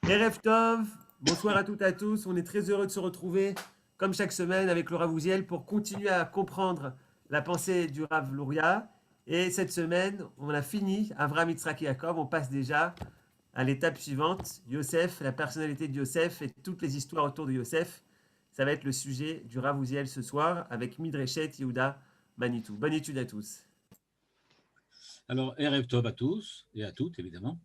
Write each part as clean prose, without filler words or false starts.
Erev Tov, bonsoir à toutes et à tous. On est très heureux de se retrouver, comme chaque semaine, avec le Rav Ouziel pour continuer à comprendre la pensée du Rav Luria. Et cette semaine, on a fini Avraham, Yitzhak et Jacob. On passe déjà à l'étape suivante, Yosef, la personnalité de Yosef et toutes les histoires autour de Yosef. Ça va être le sujet du Rav Ouziel ce soir avec Midreshet Yehuda Manitou. Bonne étude à tous. Alors, Erev Tov à tous et à toutes, évidemment.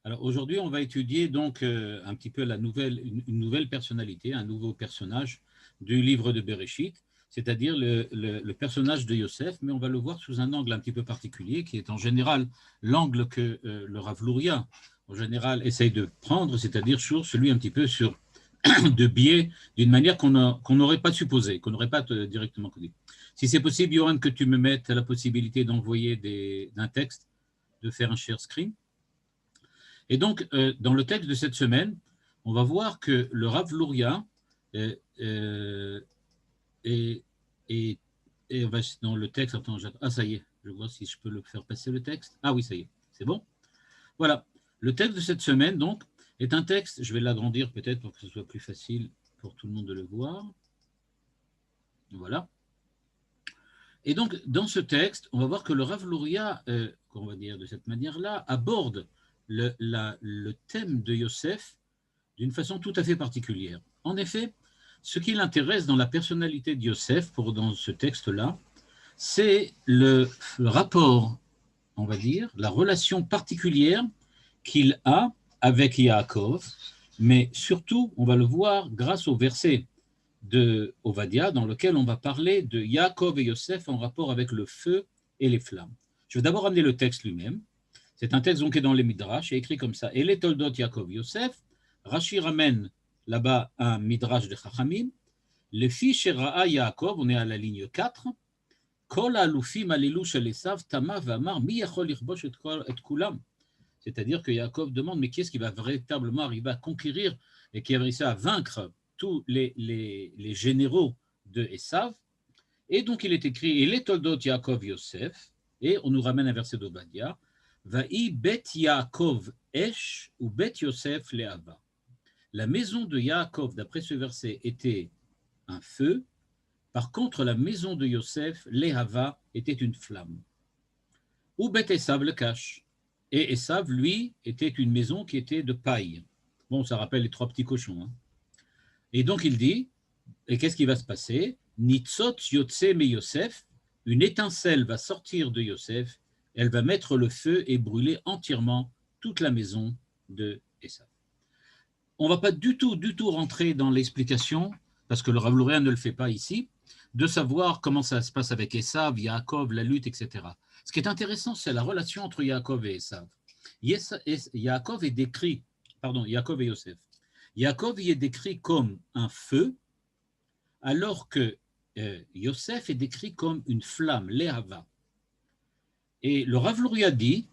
Alors, aujourd'hui, on va étudier donc un petit peu une nouvelle personnalité, un nouveau personnage du livre de Bereshit, c'est-à-dire le personnage de Yosef, mais on va le voir sous un angle un petit peu particulier, qui est en général l'angle que le Rav Luria, en général, essaye de prendre, c'est-à-dire sur celui un petit peu sur de biais, d'une manière qu'on n'aurait pas supposé, qu'on n'aurait pas directement connu. Si c'est possible, Yohan, que tu me mettes la possibilité d'envoyer d'un texte, de faire un share screen. Et donc, dans le texte de cette semaine, on va voir que le Rav Luria et on va dans le texte, attends, ça y est, je vois si je peux le faire passer le texte. Ah oui, ça y est, c'est bon. Voilà, le texte de cette semaine, donc, est un texte, je vais l'agrandir peut-être pour que ce soit plus facile pour tout le monde de le voir. Voilà. Et donc, dans ce texte, on va voir que le Rav Luria, on va dire de cette manière-là, aborde le thème de Yosef d'une façon tout à fait particulière. En effet, ce qui l'intéresse dans la personnalité de Yosef, dans ce texte-là, c'est le rapport, on va dire, la relation particulière qu'il a avec Yaakov, mais surtout, on va le voir grâce au verset de Ovadia, dans lequel on va parler de Yaakov et Yosef en rapport avec le feu et les flammes. Je vais d'abord amener le texte lui-même. C'est un texte donc qui est dans les Midrash, et écrit comme ça. Et les Toldot Yaakov Yosef, Rashi ramène là-bas un Midrash de Chachamim. Les fiches Ra'a Yaakov, on est à la ligne 4. Kol alufim alilu shel Esav tama v'amar mi yachol lichbosh et kulam. C'est-à-dire que Yaakov demande, mais qui est-ce qui va véritablement arriver à conquérir et qui va réussir à vaincre tous les généraux de Esav. Et donc il est écrit, et les Toldot Yaakov Yosef, et on nous ramène un verset d'Obadia, Va'i bet Yaakov esh ou bet Yosef le'ava. La maison de Yaakov, d'après ce verset, était un feu. Par contre, la maison de Yosef, le'ava, était une flamme. Ou bet Esav le cache. Et Esav, lui, était une maison qui était de paille. Bon, ça rappelle les trois petits cochons. Hein. Et donc il dit, et qu'est-ce qui va se passer? Nitzot yotse me Yosef, une étincelle va sortir de Yosef, elle va mettre le feu et brûler entièrement toute la maison de Esav. On ne va pas du tout rentrer dans l'explication, parce que le Rav Luria ne le fait pas ici, de savoir comment ça se passe avec Esav, Yaakov, la lutte, etc. Ce qui est intéressant, c'est la relation entre Yaakov et Esav. Yaakov est décrit, Yaakov et Yosef. Yaakov y est décrit comme un feu, alors que Yosef est décrit comme une flamme, Léhava. Et le Rav Luria dit,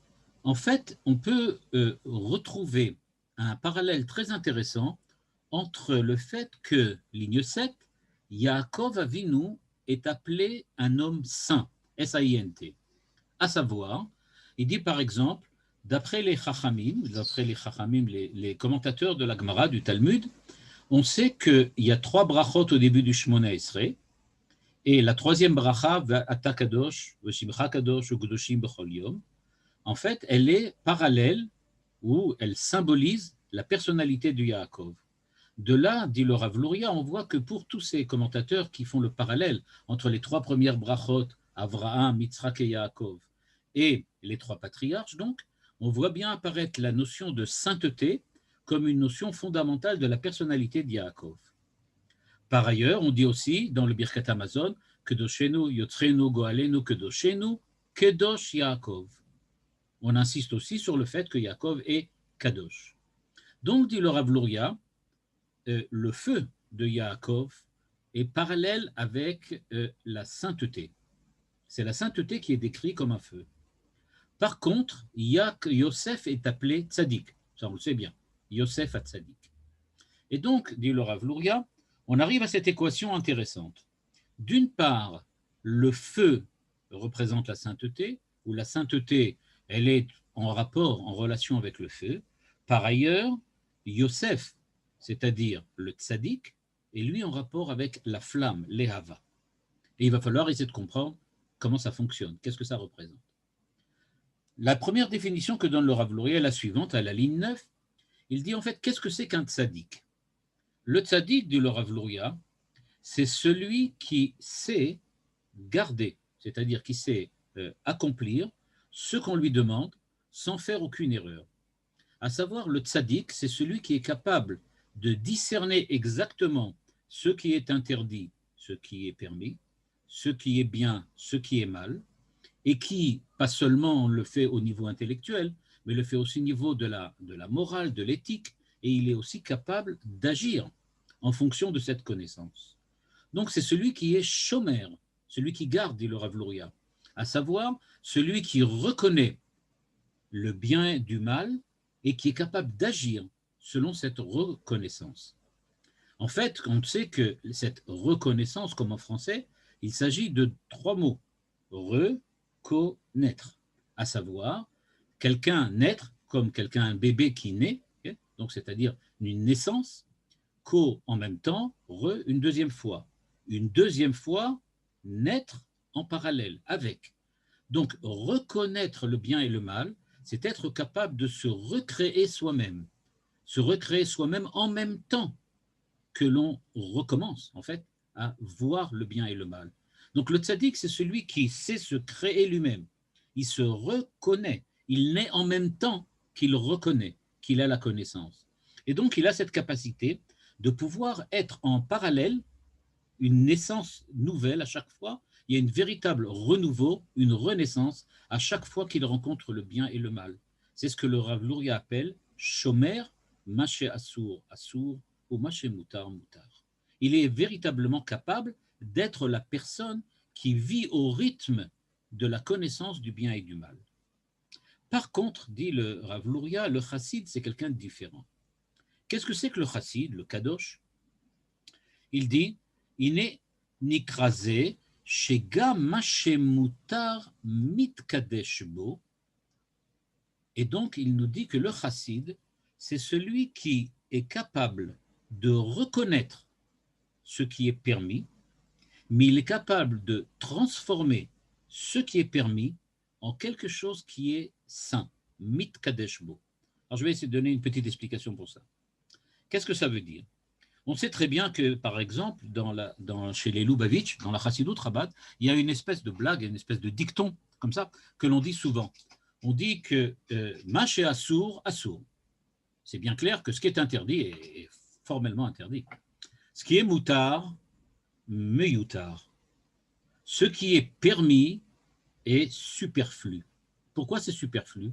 en fait, on peut retrouver un parallèle très intéressant entre le fait que, ligne 7, Yaakov Avinu est appelé un homme saint, S-A-I-N-T. À savoir, il dit par exemple, d'après les Chachamim, les commentateurs de la Gemara, du Talmud, on sait qu'il y a 3 brachot au début du Shmona Esrei, et la troisième bracha, Ata Kadosh, Veshimcha Kadosh, Ugudoshim Bechol Yom, en fait, elle est parallèle ou elle symbolise la personnalité de Yaakov. De là, dit le Rav Luria, on voit que pour tous ces commentateurs qui font le parallèle entre les 3 premières brachot, Avraham, Yitzhak et Yaakov, et les 3 patriarches, donc, on voit bien apparaître la notion de sainteté comme une notion fondamentale de la personnalité de Yaakov. Par ailleurs, on dit aussi dans le Birkat Hamazon, Kedoshenu, Yotzrenu, Goalenu, Kedoshenu, Kedosh Yaakov. On insiste aussi sur le fait que Yaakov est Kadosh. Donc, dit le Rav Luria, le feu de Yaakov est parallèle avec la sainteté. C'est la sainteté qui est décrite comme un feu. Par contre, Yosef est appelé Tzadik. Ça, on le sait bien. Yosef a Tzadik. Et donc, dit le Rav Luria, on arrive à cette équation intéressante. D'une part, le feu représente la sainteté, ou la sainteté, elle est en rapport, en relation avec le feu. Par ailleurs, Yosef, c'est-à-dire le tzaddik, est lui en rapport avec la flamme, l'ehava. Et il va falloir essayer de comprendre comment ça fonctionne, qu'est-ce que ça représente. La première définition que donne le Rav Louria est la suivante, à la ligne 9. Il dit en fait, qu'est-ce que c'est qu'un tzaddik? Le tzaddik, dit le Rav Louria, c'est celui qui sait garder, c'est-à-dire qui sait accomplir ce qu'on lui demande sans faire aucune erreur. À savoir, le tzaddik, c'est celui qui est capable de discerner exactement ce qui est interdit, ce qui est permis, ce qui est bien, ce qui est mal, et qui, pas seulement le fait au niveau intellectuel, mais le fait aussi au niveau de la morale, de l'éthique, et il est aussi capable d'agir en fonction de cette connaissance. Donc c'est celui qui est shomer, celui qui garde, dit le Rav Louria, à savoir celui qui reconnaît le bien du mal et qui est capable d'agir selon cette reconnaissance. En fait, on sait que cette reconnaissance, comme en français, il s'agit de 3 mots. Reconnaître, à savoir quelqu'un naître comme quelqu'un, un bébé qui naît, donc c'est-à-dire une naissance, co en même temps, une deuxième fois. Une deuxième fois, naître en parallèle, avec. Donc, reconnaître le bien et le mal, c'est être capable de se recréer soi-même en même temps que l'on recommence, en fait, à voir le bien et le mal. Donc, le tzaddik, c'est celui qui sait se créer lui-même. Il se reconnaît. Il naît en même temps qu'il reconnaît, qu'il a la connaissance. Et donc, il a cette capacité de pouvoir être en parallèle une naissance nouvelle à chaque fois. Il y a une véritable renouveau, une renaissance à chaque fois qu'il rencontre le bien et le mal. C'est ce que le Rav Louria appelle Shomer, Maché Assour, Assour, ou Maché Moutar, Moutar. Il est véritablement capable d'être la personne qui vit au rythme de la connaissance du bien et du mal. Par contre, dit le Rav Louria, le chassid, c'est quelqu'un de différent. Qu'est-ce que c'est que le chassid, le kadosh? Il dit, Iné nikrase shega mashemutar mitkadesh bo. Et donc, il nous dit que le chassid, c'est celui qui est capable de reconnaître ce qui est permis, mais il est capable de transformer ce qui est permis en quelque chose qui est saint, mitkadesh bo. Alors, je vais essayer de donner une petite explication pour ça. Qu'est-ce que ça veut dire? On sait très bien que, par exemple, chez les Lubavitch, dans la Chassidut Rabat, il y a une espèce de blague, une espèce de dicton, comme ça, que l'on dit souvent. On dit que Maché Assour, Assour. C'est bien clair que ce qui est interdit est formellement interdit. Ce qui est Moutar, Meyoutar. Ce qui est permis est superflu. Pourquoi c'est superflu?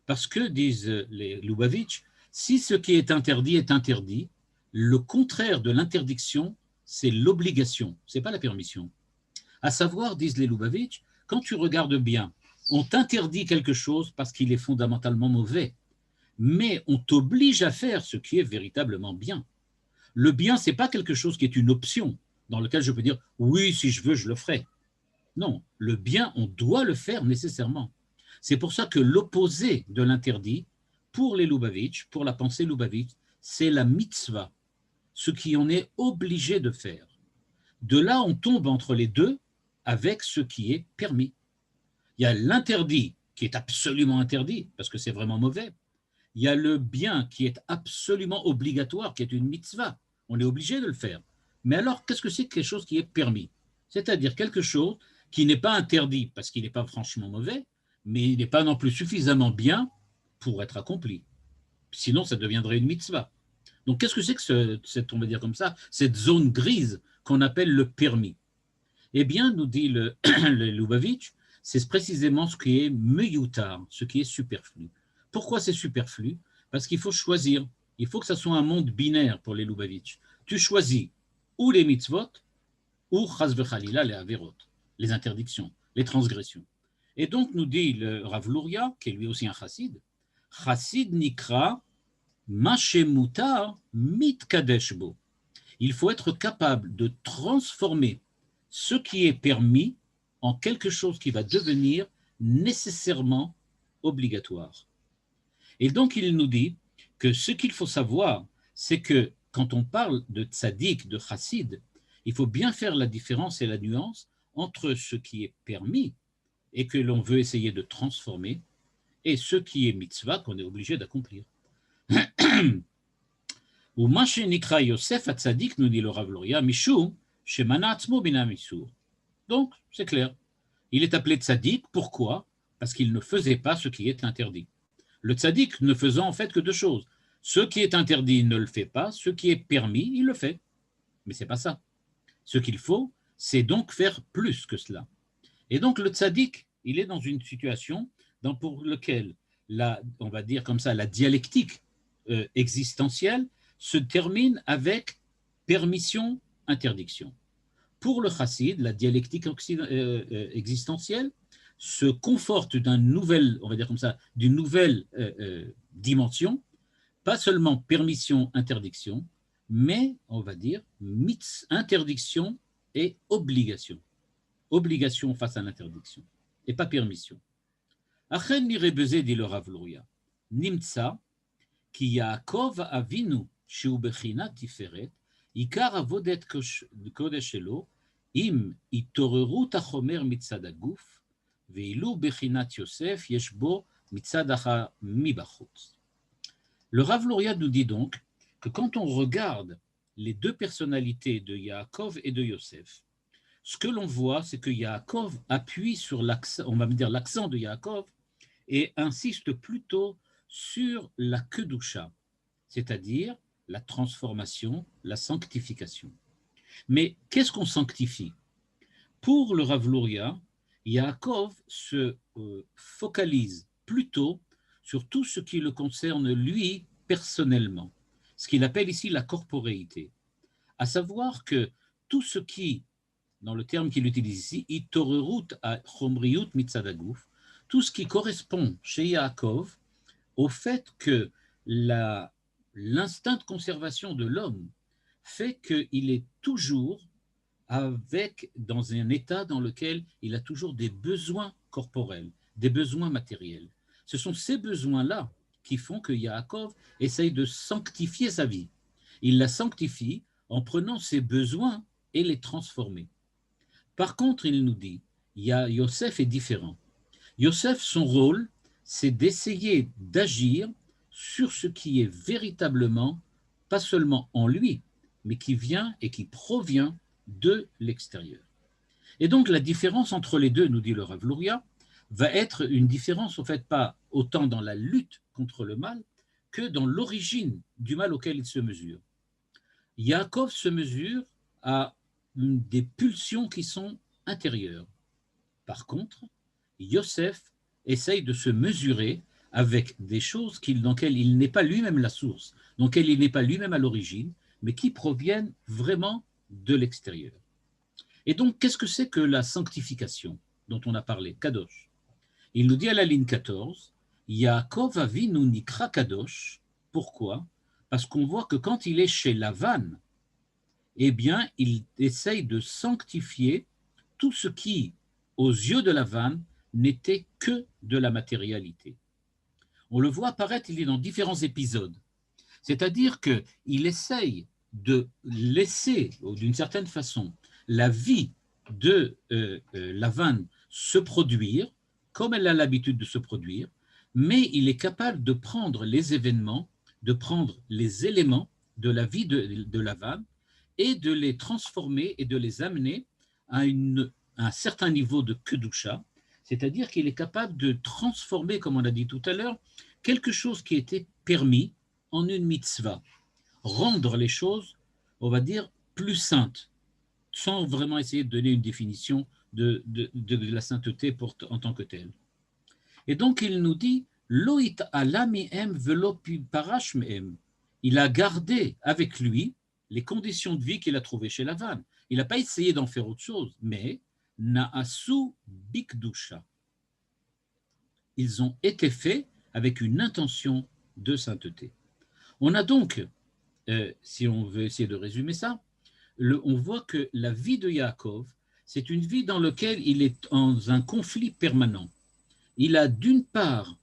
Parce que, disent les Lubavitch, si ce qui est interdit, le contraire de l'interdiction, c'est l'obligation, ce n'est pas la permission. À savoir, disent les Lubavitch, quand tu regardes bien, on t'interdit quelque chose parce qu'il est fondamentalement mauvais, mais on t'oblige à faire ce qui est véritablement bien. Le bien, ce n'est pas quelque chose qui est une option, dans lequel je peux dire, oui, si je veux, je le ferai. Non, le bien, on doit le faire nécessairement. C'est pour ça que l'opposé de l'interdit, pour les Lubavitch, pour la pensée Lubavitch, c'est la mitzvah, ce qu'on est obligé de faire. De là, on tombe entre les deux avec ce qui est permis. Il y a l'interdit qui est absolument interdit, parce que c'est vraiment mauvais. Il y a le bien qui est absolument obligatoire, qui est une mitzvah. On est obligé de le faire. Mais alors, qu'est-ce que c'est que quelque chose qui est permis? C'est-à-dire quelque chose qui n'est pas interdit, parce qu'il n'est pas franchement mauvais, mais il n'est pas non plus suffisamment bien pour être accompli. Sinon, ça deviendrait une mitzvah. Donc, qu'est-ce que c'est que on va dire comme ça, cette zone grise qu'on appelle le permis? Eh bien, nous dit le Lubavitch, c'est précisément ce qui est meyoutar, ce qui est superflu. Pourquoi c'est superflu? Parce qu'il faut choisir. Il faut que ça soit un monde binaire pour les Lubavitch. Tu choisis ou les mitzvot, ou chas v'chalila, les averot, les interdictions, les transgressions. Et donc, nous dit le Rav Louria, qui est lui aussi un chassid, chassid nikra Mashemutar mitkadesh bo. Il faut être capable de transformer ce qui est permis en quelque chose qui va devenir nécessairement obligatoire. Et donc il nous dit que ce qu'il faut savoir, c'est que quand on parle de tzaddik, de chassid, il faut bien faire la différence et la nuance entre ce qui est permis et que l'on veut essayer de transformer et ce qui est mitzvah qu'on est obligé d'accomplir. Ou Mashe Nikra Yosef Atzadik, nous dit le Rav Luria, Mishum, Shemana Atzmo Bina Misur. Donc, c'est clair. Il est appelé tzaddik. Pourquoi? Parce qu'il ne faisait pas ce qui est interdit. Le tzaddik ne faisant en fait que deux choses. Ce qui est interdit, il ne le fait pas. Ce qui est permis, il le fait. Mais ce n'est pas ça. Ce qu'il faut, c'est donc faire plus que cela. Et donc, le tzaddik, il est dans une situation pour laquelle, on va dire comme ça, la dialectique existentielle se termine avec permission, interdiction. Pour le chassid, la dialectique existentielle se conforte d'une nouvelle, on va dire comme ça, d'une nouvelle dimension, pas seulement permission, interdiction, mais on va dire interdiction et obligation. Obligation face à l'interdiction et pas permission. Achen nirebeze dit le Rav Luria, nimtsa ki Yaakov avinu שהוא בחינת תפארת, עיקר עבודת קודש שלו, אם התעוררות החומר מצד הגוף, ואילו בחינת יוסף יש בו מצד מבחוץ. Le Rav Luria nous dit donc que quand on regarde les deux personnalités de Yaakov et de Yosef, ce que l'on voit, c'est que Yaakov appuie sur l'accent, on va me dire l'accent de Yaakov, et insiste plutôt sur la kedusha, c'est-à-dire la transformation, la sanctification. Mais qu'est-ce qu'on sanctifie? Pour le Rav Luria, Yaakov se focalise plutôt sur tout ce qui le concerne lui personnellement, ce qu'il appelle ici la corporéité, à savoir que tout ce qui, dans le terme qu'il utilise ici, itorerut a chomriut mitzadaguf, tout ce qui correspond chez Yaakov au fait que l'instinct de conservation de l'homme fait qu'il est toujours dans un état dans lequel il a toujours des besoins corporels, des besoins matériels. Ce sont ces besoins-là qui font que Yaakov essaye de sanctifier sa vie. Il la sanctifie en prenant ses besoins et les transformer. Par contre, il nous dit, Yosef est différent. Yosef, son rôle, c'est d'essayer d'agir sur ce qui est véritablement, pas seulement en lui, mais qui vient et qui provient de l'extérieur. Et donc la différence entre les deux, nous dit le Rav Luria, va être une différence, en fait, pas autant dans la lutte contre le mal que dans l'origine du mal auquel il se mesure. Yaakov se mesure à des pulsions qui sont intérieures. Par contre, Yosef essaye de se mesurer avec des choses dans lesquelles il n'est pas lui-même la source, dans lesquelles il n'est pas lui-même à l'origine, mais qui proviennent vraiment de l'extérieur. Et donc, qu'est-ce que c'est que la sanctification dont on a parlé, Kadosh? Il nous dit à la ligne 14, Yaakov avinu nikra Kadosh. Pourquoi? Parce qu'on voit que quand il est chez Lavan, eh bien, il essaye de sanctifier tout ce qui, aux yeux de Lavan, n'était que de la matérialité. On le voit apparaître, il est dans différents épisodes. C'est-à-dire qu'il essaye de laisser, d'une certaine façon, la vie de Lavan se produire, comme elle a l'habitude de se produire, mais il est capable de prendre les événements, de prendre les éléments de la vie de Lavan et de les transformer et de les amener à un certain niveau de kedusha, c'est-à-dire qu'il est capable de transformer, comme on a dit tout à l'heure, quelque chose qui était permis en une mitzvah, rendre les choses, on va dire, plus saintes, sans vraiment essayer de donner une définition de la sainteté en tant que telle. Et donc il nous dit, Loït alamihem velo parash mehem. Il a gardé avec lui les conditions de vie qu'il a trouvées chez Lavan. Il n'a pas essayé d'en faire autre chose, mais na'asu bikdusha. Ils ont été faits avec une intention de sainteté. On a donc, si on veut essayer de résumer ça, on voit que la vie de Yaakov, c'est une vie dans laquelle il est dans un conflit permanent. Il a d'une part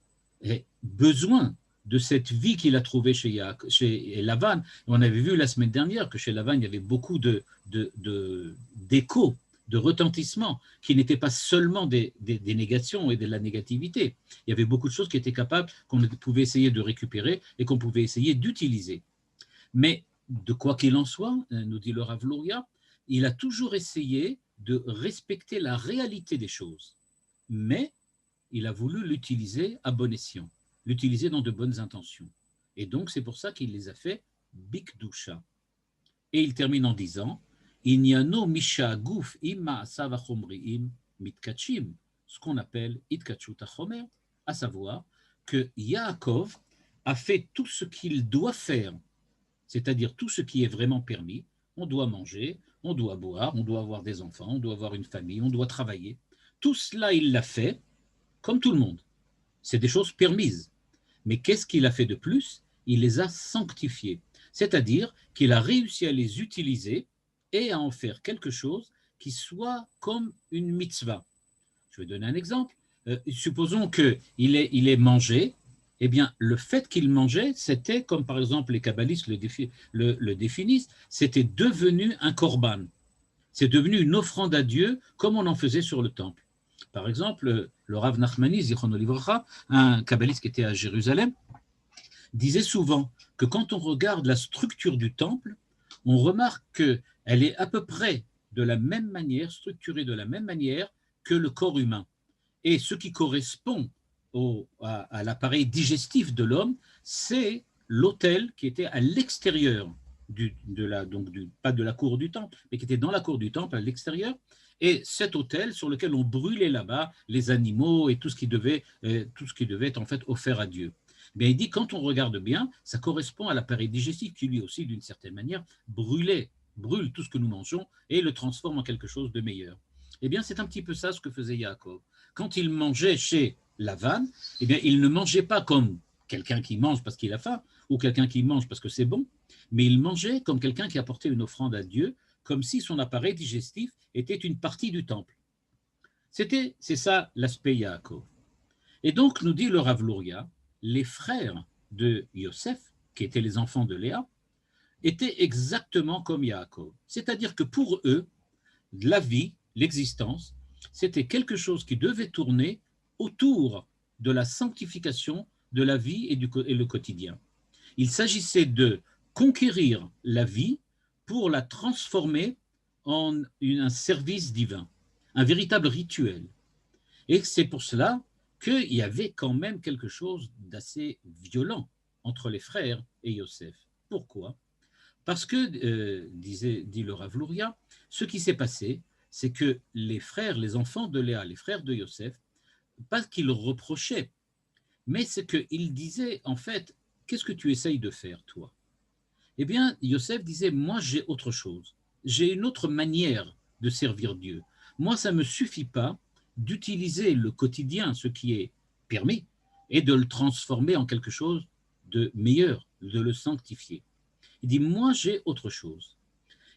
besoin de cette vie qu'il a trouvée chez Lavan. On avait vu la semaine dernière que chez Lavan, il y avait beaucoup d'échos, de retentissements, qui n'étaient pas seulement des négations et de la négativité. Il y avait beaucoup de choses qui étaient capables, qu'on pouvait essayer de récupérer et qu'on pouvait essayer d'utiliser. Mais de quoi qu'il en soit, nous dit le Rav Luria, il a toujours essayé de respecter la réalité des choses. Mais il a voulu l'utiliser à bon escient, l'utiliser dans de bonnes intentions. Et donc, c'est pour ça qu'il les a fait bikdusha. Et il termine en disant Inyano misha guf imma asavachomriim mitkachim, ce qu'on appelle itkachut achomer, à savoir que Yaakov a fait tout ce qu'il doit faire, c'est-à-dire tout ce qui est vraiment permis. On doit manger, on doit boire, on doit avoir des enfants, on doit avoir une famille, on doit travailler. Tout cela, il l'a fait comme tout le monde. C'est des choses permises. Mais qu'est-ce qu'il a fait de plus? Il les a sanctifiées. C'est-à-dire qu'il a réussi à les utiliser et à en faire quelque chose qui soit comme une mitzvah. Je vais donner un exemple. Supposons qu'il est mangé. Eh bien, le fait qu'il mangeait, c'était, comme par exemple les kabbalistes le définissent, c'était devenu un korban. C'est devenu une offrande à Dieu, comme on en faisait sur le temple. Par exemple, le Rav Nachmani, Zichrono Livracha, un kabbaliste qui était à Jérusalem, disait souvent que quand on regarde la structure du temple, on remarque qu'elle est à peu près de la même manière, structurée de la même manière que le corps humain. Et ce qui correspond à l'appareil digestif de l'homme, c'est l'autel qui était à l'extérieur pas de la cour du temple, mais qui était dans la cour du temple à l'extérieur. Et cet autel sur lequel on brûlait là-bas les animaux et tout ce qui devait être en fait offert à Dieu. Mais il dit, quand on regarde bien, ça correspond à l'appareil digestif qui lui aussi, d'une certaine manière, brûle tout ce que nous mangeons et le transforme en quelque chose de meilleur. Eh bien, c'est un petit peu ça ce que faisait Yaakov. Quand il mangeait chez Lavan, eh bien, il ne mangeait pas comme quelqu'un qui mange parce qu'il a faim ou quelqu'un qui mange parce que c'est bon, mais il mangeait comme quelqu'un qui apportait une offrande à Dieu, comme si son appareil digestif était une partie du temple. C'est ça l'aspect Yaakov. Et donc, nous dit le Rav Luria, les frères de Yosef, qui étaient les enfants de Léa, étaient exactement comme Yaakov. C'est-à-dire que pour eux, la vie, l'existence, c'était quelque chose qui devait tourner autour de la sanctification de la vie et le quotidien. Il s'agissait de conquérir la vie pour la transformer en un service divin, un véritable rituel. Et c'est pour cela qu'il y avait quand même quelque chose d'assez violent entre les frères et Yosef. Pourquoi? Parce que, dit le Rav Luria, ce qui s'est passé, c'est que les frères, les enfants de Léa, les frères de Yosef, pas qu'ils reprochaient, mais c'est qu'ils disaient, en fait, qu'est-ce que tu essayes de faire, toi? Eh bien, Yosef disait, moi, j'ai autre chose. J'ai une autre manière de servir Dieu. Moi, ça ne me suffit pas d'utiliser le quotidien, ce qui est permis, et de le transformer en quelque chose de meilleur, de le sanctifier. Il dit, moi, j'ai autre chose.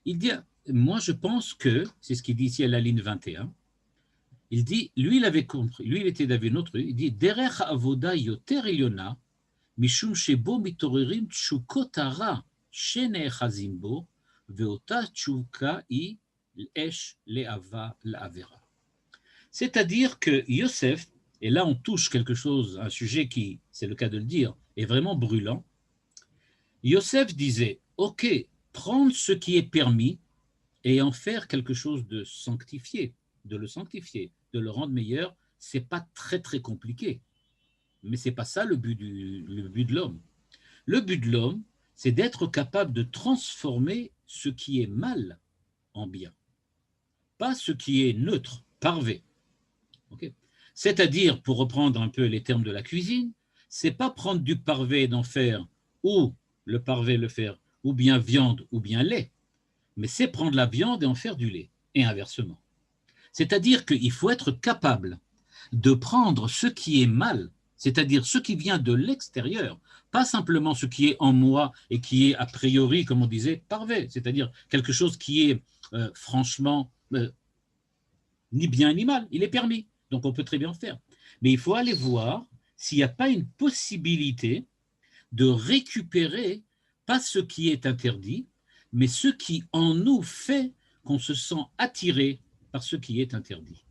Il dit, moi, je pense que, c'est ce qu'il dit ici à la ligne 21, il dit, lui, il avait compris, lui, il était d'avis notre, il dit, derech avoda yoter eliona, mishum shebo mitorerim tshukot hara, sheneechazim bo, veota tshuka i esh leava l'avera. C'est-à-dire que Yosef, et là on touche quelque chose, un sujet qui, c'est le cas de le dire, est vraiment brûlant. Yosef disait, ok, prendre ce qui est permis et en faire quelque chose de sanctifié, de le sanctifier, de le rendre meilleur, c'est pas très très compliqué. Mais c'est pas ça le but de l'homme. Le but de l'homme, c'est d'être capable de transformer ce qui est mal en bien, pas ce qui est neutre, parvé. Okay. C'est-à-dire, pour reprendre un peu les termes de la cuisine, c'est pas prendre du parvé et d'en faire ou le parvé le faire ou bien viande ou bien lait, mais c'est prendre la viande et en faire du lait, et inversement. C'est-à-dire qu'il faut être capable de prendre ce qui est mal, c'est-à-dire ce qui vient de l'extérieur, pas simplement ce qui est en moi et qui est a priori, comme on disait, parvé, c'est-à-dire quelque chose qui est franchement ni bien ni mal, il est permis, donc on peut très bien le faire. Mais il faut aller voir s'il n'y a pas une possibilité de récupérer pas ce qui est interdit, mais ce qui en nous fait qu'on se sent attiré par ce qui est interdit.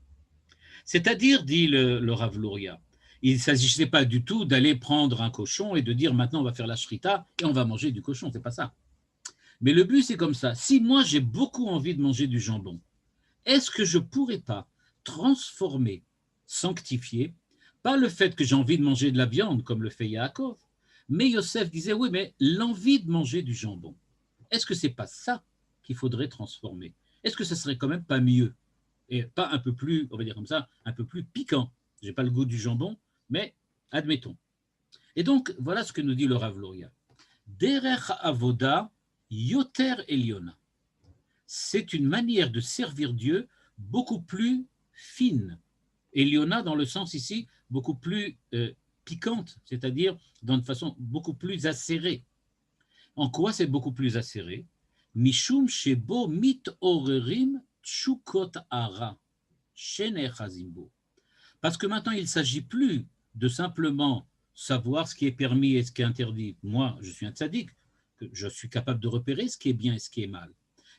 C'est-à-dire, dit le Rav Luria, il ne s'agissait pas du tout d'aller prendre un cochon et de dire maintenant on va faire la shrita et on va manger du cochon, c'est pas ça. Mais le but c'est comme ça. Si moi j'ai beaucoup envie de manger du jambon, est-ce que je ne pourrais pas transformer, sanctifier, pas le fait que j'ai envie de manger de la viande comme le fait Yaakov, mais Yosef disait oui, mais l'envie de manger du jambon, est-ce que c'est pas ça qu'il faudrait transformer? Est-ce que ça serait quand même pas mieux et pas un peu plus, on va dire comme ça, un peu plus piquant? J'ai pas le goût du jambon, mais admettons. Et donc voilà ce que nous dit le Rav Luria. Derech avoda yoter eliona. C'est une manière de servir Dieu beaucoup plus fine. Eliona dans le sens ici beaucoup plus piquante, c'est-à-dire d'une façon beaucoup plus acérée. En quoi c'est beaucoup plus acéré? Mishum shebo mit orerim tshukot ara, shenechazimbo. Parce que maintenant, il ne s'agit plus de simplement savoir ce qui est permis et ce qui est interdit. Moi, je suis un tzaddik, je suis capable de repérer ce qui est bien et ce qui est mal.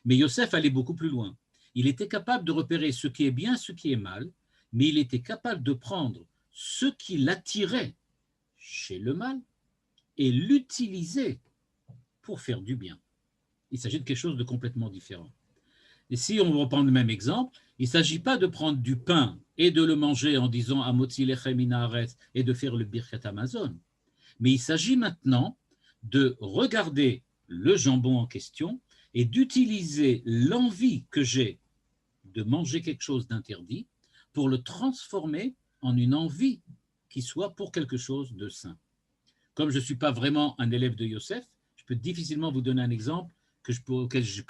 Mais Yosef allait beaucoup plus loin. Il était capable de repérer ce qui est bien, ce qui est mal, mais il était capable de prendre ce qui l'attirait chez le mal et l'utiliser pour faire du bien. Il s'agit de quelque chose de complètement différent. Et si on reprend le même exemple, il ne s'agit pas de prendre du pain et de le manger en disant Amotzi lechem min haaretz et de faire le birkat Amazon, mais il s'agit maintenant de regarder le jambon en question et d'utiliser l'envie que j'ai de manger quelque chose d'interdit pour le transformer en une envie qui soit pour quelque chose de sain. Comme je ne suis pas vraiment un élève de Yosef, je peux difficilement vous donner un exemple que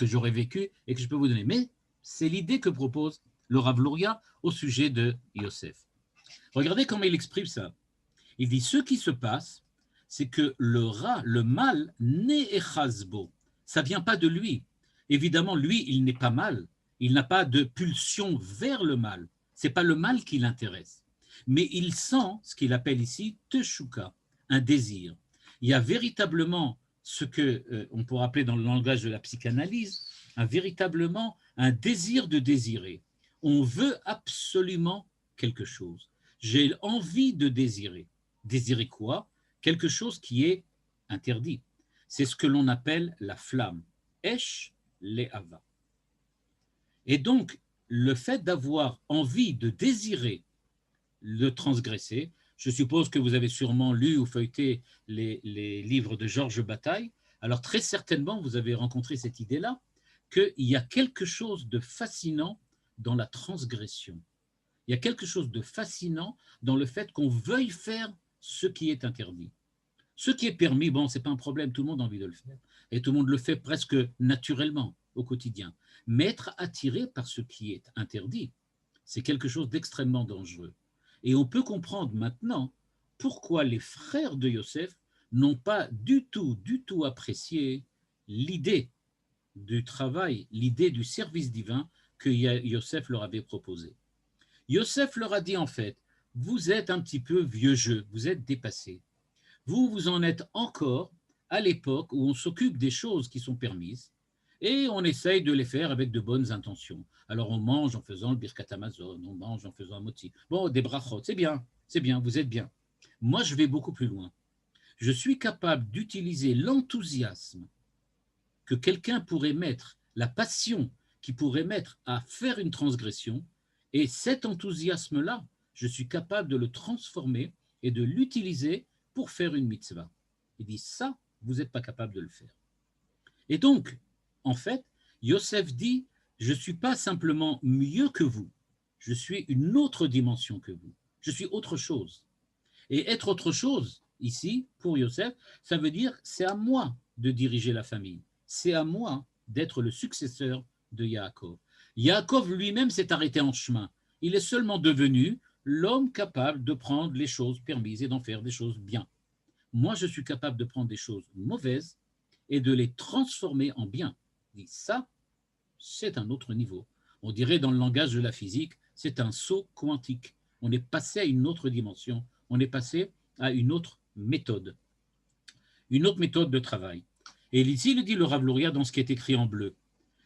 j'aurais vécu et que je peux vous donner. Mais c'est l'idée que propose le Rav Luria au sujet de Yosef. Regardez comment il exprime ça. Il dit, ce qui se passe, c'est que le mal, n'est echazbo. Ça ne vient pas de lui. Évidemment, lui, il n'est pas mal. Il n'a pas de pulsion vers le mal. Ce n'est pas le mal qui l'intéresse. Mais il sent ce qu'il appelle ici teshuka, un désir. Il y a véritablement ce qu'on pourrait appeler dans le langage de la psychanalyse, véritablement un désir de désirer. On veut absolument quelque chose. J'ai envie de désirer. Désirer quoi? Quelque chose qui est interdit. C'est ce que l'on appelle la flamme. Esh le'ava. Et donc, le fait d'avoir envie de désirer le transgresser, je suppose que vous avez sûrement lu ou feuilleté les livres de Georges Bataille, alors très certainement vous avez rencontré cette idée-là, qu'il y a quelque chose de fascinant dans la transgression. Il y a quelque chose de fascinant dans le fait qu'on veuille faire ce qui est interdit. Ce qui est permis, bon, ce n'est pas un problème, tout le monde a envie de le faire. Et tout le monde le fait presque naturellement au quotidien. Mais être attiré par ce qui est interdit, c'est quelque chose d'extrêmement dangereux. Et on peut comprendre maintenant pourquoi les frères de Yosef n'ont pas du tout apprécié l'idée du travail, l'idée du service divin que Yosef leur avait proposé. Yosef leur a dit en fait, vous êtes un petit peu vieux jeu, vous êtes dépassés. Vous en êtes encore à l'époque où on s'occupe des choses qui sont permises et on essaye de les faire avec de bonnes intentions. Alors on mange en faisant le birkat Amazon, on mange en faisant un moti. Bon, des brachot, c'est bien, vous êtes bien. Moi, je vais beaucoup plus loin. Je suis capable d'utiliser l'enthousiasme que quelqu'un pourrait mettre, la passion qu'il pourrait mettre à faire une transgression, et cet enthousiasme-là, je suis capable de le transformer et de l'utiliser pour faire une mitzvah. Il dit, ça, vous n'êtes pas capable de le faire. Et donc, en fait, Yosef dit, je ne suis pas simplement mieux que vous, je suis une autre dimension que vous, je suis autre chose. Et être autre chose, ici, pour Yosef, ça veut dire, c'est à moi de diriger la famille, c'est à moi d'être le successeur de Yaakov. Yaakov lui-même s'est arrêté en chemin, il est seulement devenu l'homme capable de prendre les choses permises et d'en faire des choses bien. Moi, je suis capable de prendre des choses mauvaises et de les transformer en bien. Et ça, c'est un autre niveau. On dirait dans le langage de la physique, c'est un saut quantique. On est passé à une autre dimension, on est passé à une autre méthode. une autre méthode de travail. Et ici, il dit le Rav Luria dans ce qui est écrit en bleu.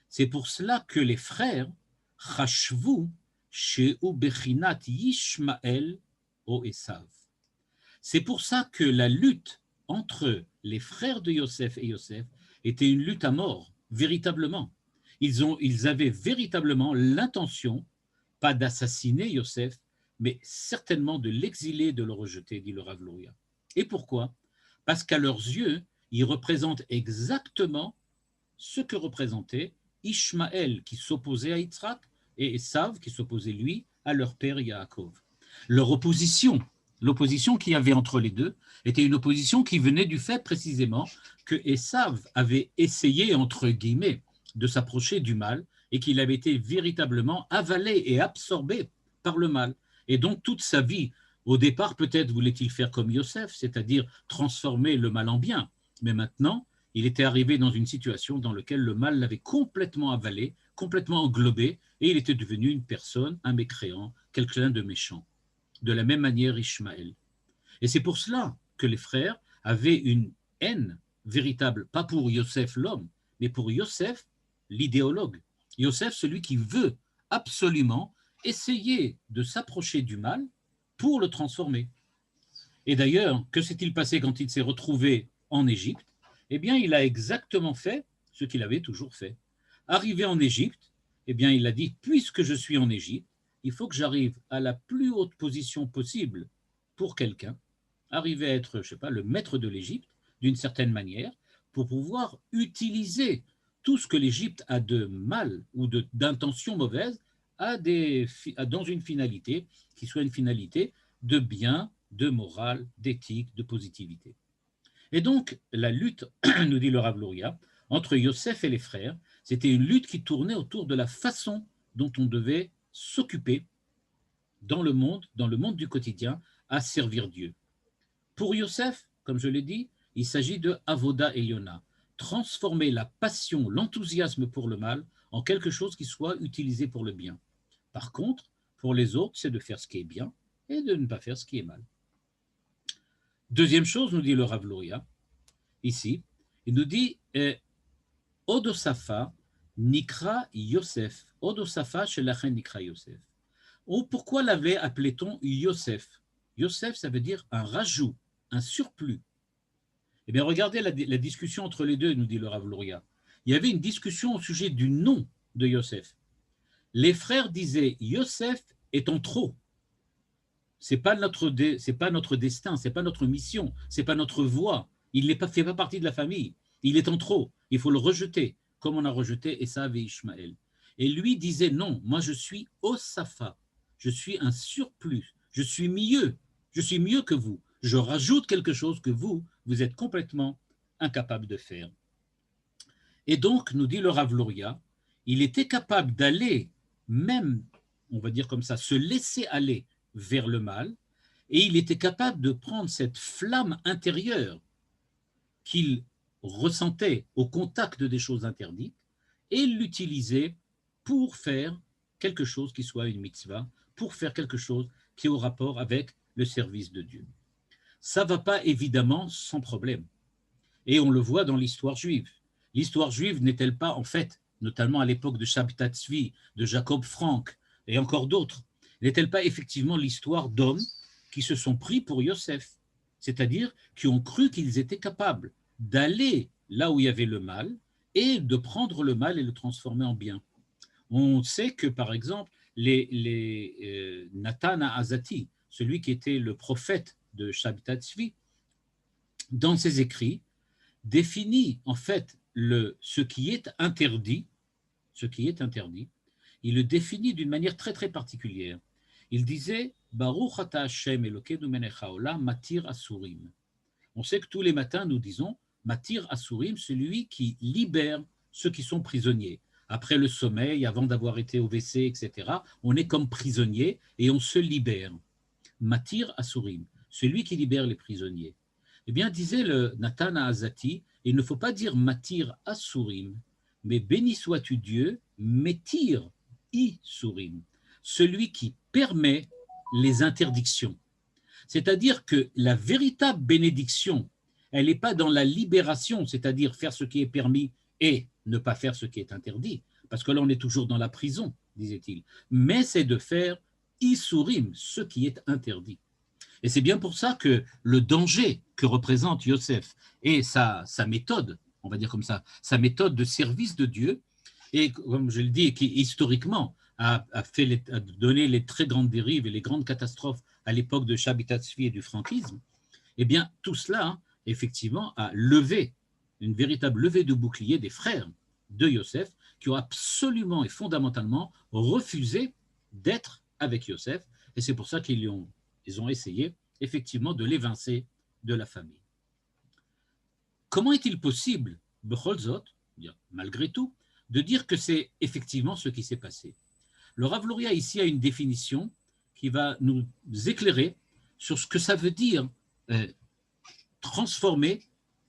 C'est pour cela que les frères Chashvu Sheu Bechinat Yishmael o Esav. C'est pour ça que la lutte entre les frères de Yosef et Yosef était une lutte à mort, véritablement. Ils avaient véritablement l'intention, pas d'assassiner Yosef, mais certainement de l'exiler, de le rejeter, dit le Rav Luria. Et pourquoi? Parce qu'à leurs yeux, ils représentent exactement ce que représentait Ishmaël qui s'opposait à Yitzhak et Esav qui s'opposait lui à leur père Yaakov. Leur opposition, l'opposition qu'il y avait entre les deux, était une opposition qui venait du fait précisément que Esav avait essayé, entre guillemets, de s'approcher du mal et qu'il avait été véritablement avalé et absorbé par le mal. Et donc toute sa vie, au départ peut-être voulait-il faire comme Yosef, c'est-à-dire transformer le mal en bien, mais maintenant il était arrivé dans une situation dans laquelle le mal l'avait complètement avalé, complètement englobé, et il était devenu une personne, un mécréant, quelqu'un de méchant. De la même manière, Ishmaël. Et c'est pour cela que les frères avaient une haine véritable, pas pour Yosef l'homme, mais pour Yosef l'idéologue. Yosef, celui qui veut absolument essayer de s'approcher du mal pour le transformer. Et d'ailleurs, que s'est-il passé quand il s'est retrouvé en Égypte? Eh bien, il a exactement fait ce qu'il avait toujours fait. Arrivé en Égypte, eh bien, il a dit, puisque je suis en Égypte, il faut que j'arrive à la plus haute position possible pour quelqu'un, arriver à être, je sais pas, le maître de l'Égypte, d'une certaine manière, pour pouvoir utiliser tout ce que l'Égypte a de mal ou d'intention mauvaise dans une finalité qui soit une finalité de bien, de morale, d'éthique, de positivité. Et donc, la lutte, nous dit le Rav Luria, entre Yosef et les frères, c'était une lutte qui tournait autour de la façon dont on devait s'occuper dans le monde du quotidien, à servir Dieu. Pour Yosef, comme je l'ai dit, il s'agit de Avoda Eliona, transformer la passion, l'enthousiasme pour le mal en quelque chose qui soit utilisé pour le bien. Par contre, pour les autres, c'est de faire ce qui est bien et de ne pas faire ce qui est mal. Deuxième chose, nous dit le Rav Luria, ici, il nous dit Odosafa Nikra Yosef. Odosafa Shelachen Nikra Yosef. Pourquoi appelait-on Yosef? Yosef, ça veut dire un rajout, un surplus. Eh bien, regardez la discussion entre les deux, nous dit le Rav Luria. Il y avait une discussion au sujet du nom de Yosef. Les frères disaient Yosef est en trop. C'est pas notre destin, c'est pas notre mission, c'est pas notre voie. Il ne fait pas partie de la famille. Il est en trop. Il faut le rejeter, comme on a rejeté Esav et Ishmaël. Et lui disait non, moi je suis Osafa, je suis un surplus, je suis mieux que vous. Je rajoute quelque chose que vous êtes complètement incapable de faire. Et donc, nous dit le Rav Luria, il était capable d'aller, même, on va dire comme ça, se laisser aller vers le mal, et il était capable de prendre cette flamme intérieure qu'il ressentait au contact des choses interdites et l'utiliser pour faire quelque chose qui soit une mitzvah, pour faire quelque chose qui est au rapport avec le service de Dieu. Ça ne va pas évidemment sans problème. Et on le voit dans l'histoire juive. L'histoire juive n'est-elle pas, en fait, notamment à l'époque de Shabtai Tzvi, de Jacob Frank et encore d'autres, n'est-elle pas effectivement l'histoire d'hommes qui se sont pris pour Yosef, c'est-à-dire qui ont cru qu'ils étaient capables d'aller là où il y avait le mal et de prendre le mal et le transformer en bien. On sait que, par exemple, Nathan Azati, celui qui était le prophète de Shabtai Tzvi, dans ses écrits, définit en fait ce qui est interdit, il le définit d'une manière très très particulière. Il disait Baruch ata Hashem Elokeinu melech haolam matir asurim. On sait que tous les matins nous disons matir asurim, celui qui libère ceux qui sont prisonniers. Après le sommeil, avant d'avoir été au WC, etc., on est comme prisonnier et on se libère. Matir asurim, celui qui libère les prisonniers. Eh bien, disait le Nathan Azati, il ne faut pas dire matir asurim, mais béni sois-tu Dieu, metir isurim, celui qui permet les interdictions. C'est-à-dire que la véritable bénédiction, elle n'est pas dans la libération, c'est-à-dire faire ce qui est permis et ne pas faire ce qui est interdit, parce que là on est toujours dans la prison, disait-il, mais c'est de faire isurim, ce qui est interdit. Et c'est bien pour ça que le danger que représente Yosef et sa méthode, on va dire comme ça, sa méthode de service de Dieu, et comme je le dis, qui historiquement a donné les très grandes dérives et les grandes catastrophes à l'époque de Shabbat Tzvi et du franquisme, eh bien tout cela, hein, effectivement, a levé une véritable levée de bouclier des frères de Yosef qui ont absolument et fondamentalement refusé d'être avec Yosef, et c'est pour ça qu'ils ont essayé effectivement de l'évincer de la famille. Comment est-il possible, Becholzot, malgré tout, de dire que c'est effectivement ce qui s'est passé? Le Rav Luria ici a une définition qui va nous éclairer sur ce que ça veut dire transformer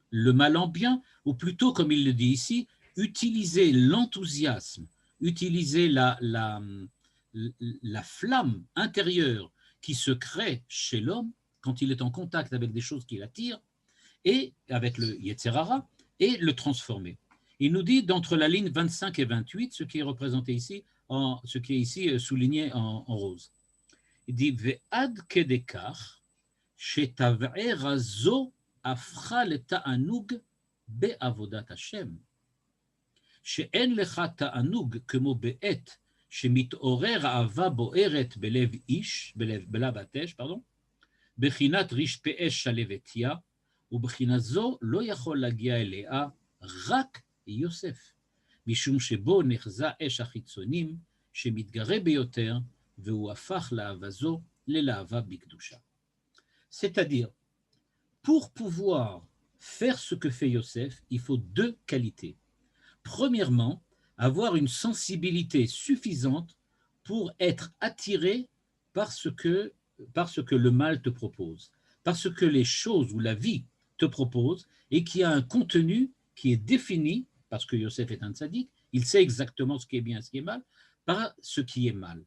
le mal en bien, ou plutôt, comme il le dit ici, utiliser l'enthousiasme, utiliser la flamme intérieure qui se crée chez l'homme quand il est en contact avec des choses qui l'attirent, et avec le Yetzer Hara, et le transformer. Il nous dit d'entre la ligne 25 et 28, ce qui est représenté ici, ce qui est ici souligné en rose. Il dit Ve'ad kedekach shetav'era zo afcha leta'anug be'avodat Hashem. שאין לך תענוג כמו בעת שמתעורר אהבה בוערת בלב איש, בלב האש, בחינת רשפי אש שלוותיה, ובחינה זו לא יכול להגיע אליה רק יוסף, משום שבו נחזה אש החיצונים שמתגרה ביותר, והוא הפך לאהבה זו ללהבה בקדושה. C'est-à-dire, pour pouvoir faire ce que fait Yosef, il faut deux qualités. Premièrement, avoir une sensibilité suffisante pour être attiré par ce que le mal te propose, par ce que les choses ou la vie te propose et qui a un contenu qui est défini, parce que Yosef est un tzaddik, il sait exactement ce qui est bien et ce qui est mal, par ce qui est mal.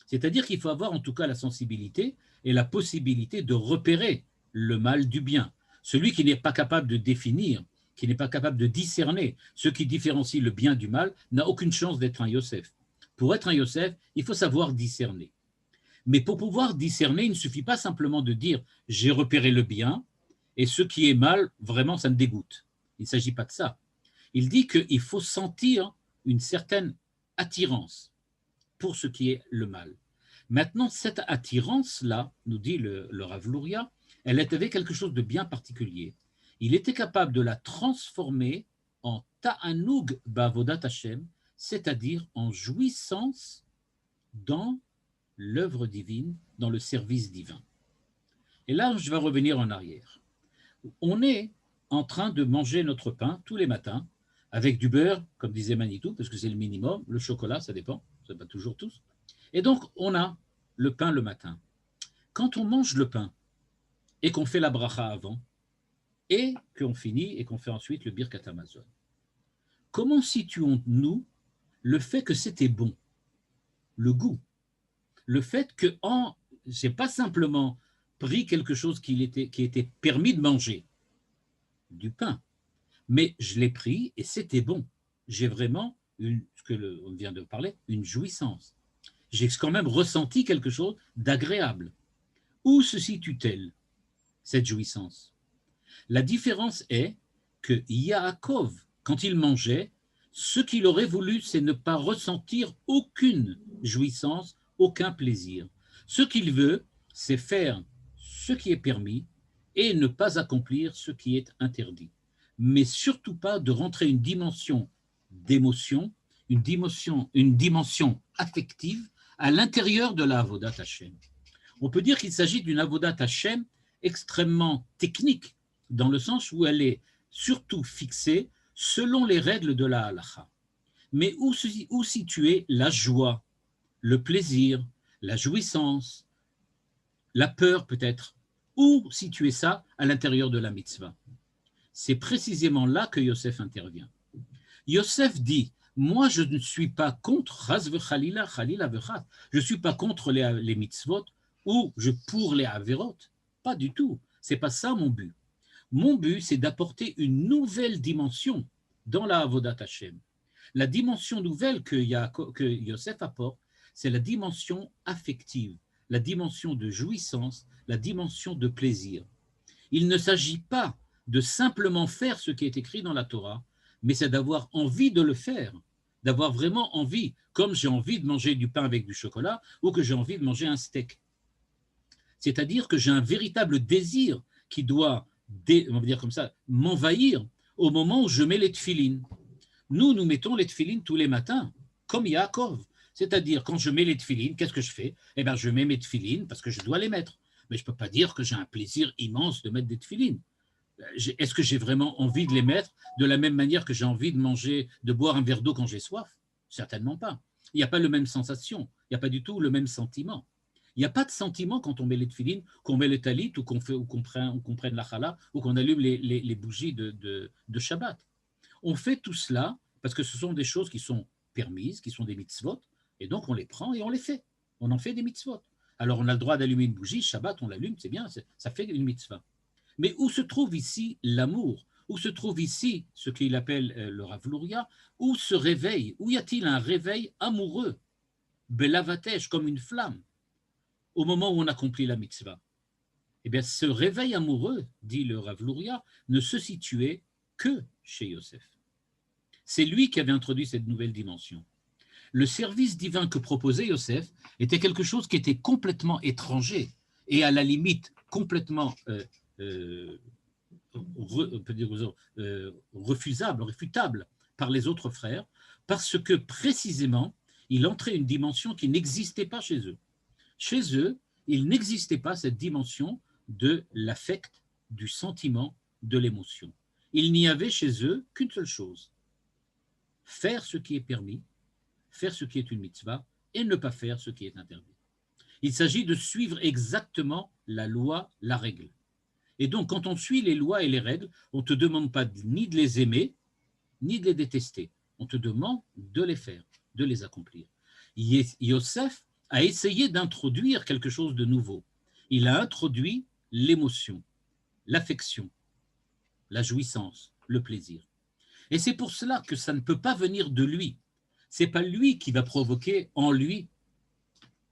C'est-à-dire qu'il faut avoir en tout cas la sensibilité et la possibilité de repérer le mal du bien. Celui qui n'est pas capable de définir, qui n'est pas capable de discerner ce qui différencie le bien du mal, n'a aucune chance d'être un Yosef. Pour être un Yosef, il faut savoir discerner. Mais pour pouvoir discerner, il ne suffit pas simplement de dire « j'ai repéré le bien et ce qui est mal, vraiment, ça me dégoûte ». Il ne s'agit pas de ça. Il dit qu'il faut sentir une certaine attirance pour ce qui est le mal. Maintenant, cette attirance-là, nous dit le Rav Luria, elle avait quelque chose de bien particulier. Il était capable de la transformer en ta'anoug ba'avodat Hashem, c'est-à-dire en jouissance dans l'œuvre divine, dans le service divin. Et là, je vais revenir en arrière. On est en train de manger notre pain tous les matins, avec du beurre, comme disait Manitou, parce que c'est le minimum, le chocolat, ça dépend, c'est pas toujours tous. Et donc, on a le pain le matin. Quand on mange le pain et qu'on fait la bracha avant, et qu'on finit et qu'on fait ensuite le Birkat Hamazon. Comment situons-nous le fait que c'était bon, le goût, le fait que j'ai pas simplement pris quelque chose qui était permis de manger, du pain, mais je l'ai pris et c'était bon. J'ai vraiment, on vient de parler, une jouissance. J'ai quand même ressenti quelque chose d'agréable. Où se situe-t-elle, cette jouissance? La différence est que Yaakov, quand il mangeait, ce qu'il aurait voulu, c'est ne pas ressentir aucune jouissance, aucun plaisir. Ce qu'il veut, c'est faire ce qui est permis et ne pas accomplir ce qui est interdit. Mais surtout pas de rentrer une dimension d'émotion, une dimension affective à l'intérieur de la Avodat Hashem. On peut dire qu'il s'agit d'une Avodat Hashem extrêmement technique, dans le sens où elle est surtout fixée selon les règles de la halakha. Mais où situer la joie, le plaisir, la jouissance, la peur peut-être? Où situer ça à l'intérieur de la mitzvah? C'est précisément là que Yosef intervient. Yosef dit, moi je ne suis pas contre, je ne suis pas contre les mitzvot ou pour les averot, pas du tout, c'est pas ça mon but. Mon but, c'est d'apporter une nouvelle dimension dans la Avodat Hashem. La dimension nouvelle que Yosef apporte, c'est la dimension affective, la dimension de jouissance, la dimension de plaisir. Il ne s'agit pas de simplement faire ce qui est écrit dans la Torah, mais c'est d'avoir envie de le faire, d'avoir vraiment envie, comme j'ai envie de manger du pain avec du chocolat ou que j'ai envie de manger un steak. C'est-à-dire que j'ai un véritable désir qui doit, on va dire comme ça, m'envahir au moment où je mets les tefilines. Nous mettons les tefilines tous les matins, comme Yaakov. C'est-à-dire, quand je mets les tefilines, qu'est-ce que je fais? Eh bien, je mets mes tefilines parce que je dois les mettre. Mais je ne peux pas dire que j'ai un plaisir immense de mettre des tefilines. Est-ce que j'ai vraiment envie de les mettre de la même manière que j'ai envie de manger, de boire un verre d'eau quand j'ai soif? Certainement pas. Il n'y a pas la même sensation, il n'y a pas du tout le même sentiment. Il n'y a pas de sentiment quand on met les tefilines, qu'on met le talit ou qu'on prenne la challah ou qu'on allume les bougies de Shabbat. On fait tout cela parce que ce sont des choses qui sont permises, qui sont des mitzvot, et donc on les prend et on les fait. On en fait des mitzvot. Alors on a le droit d'allumer une bougie, Shabbat, on l'allume, c'est bien, ça fait une mitzvah. Mais où se trouve ici l'amour? Où se trouve ici ce qu'il appelle le Rav Luria? Où se réveille? Où y a-t-il un réveil amoureux, belavatèche, comme une flamme, au moment où on accomplit la mitzvah? Eh bien, ce réveil amoureux, dit le Rav Luria, ne se situait que chez Yosef. C'est lui qui avait introduit cette nouvelle dimension. Le service divin que proposait Yosef était quelque chose qui était complètement étranger et à la limite complètement refusable, réfutable par les autres frères, parce que précisément, il entrait une dimension qui n'existait pas chez eux. Chez eux, il n'existait pas cette dimension de l'affect, du sentiment, de l'émotion. Il n'y avait chez eux qu'une seule chose: faire ce qui est permis, faire ce qui est une mitzvah, et ne pas faire ce qui est interdit. Il s'agit de suivre exactement la loi, la règle. Et donc, quand on suit les lois et les règles, on ne te demande pas ni de les aimer, ni de les détester. On te demande de les faire, de les accomplir. Yosef a essayé d'introduire quelque chose de nouveau. Il a introduit l'émotion, l'affection, la jouissance, le plaisir. Et c'est pour cela que ça ne peut pas venir de lui. Ce n'est pas lui qui va provoquer en lui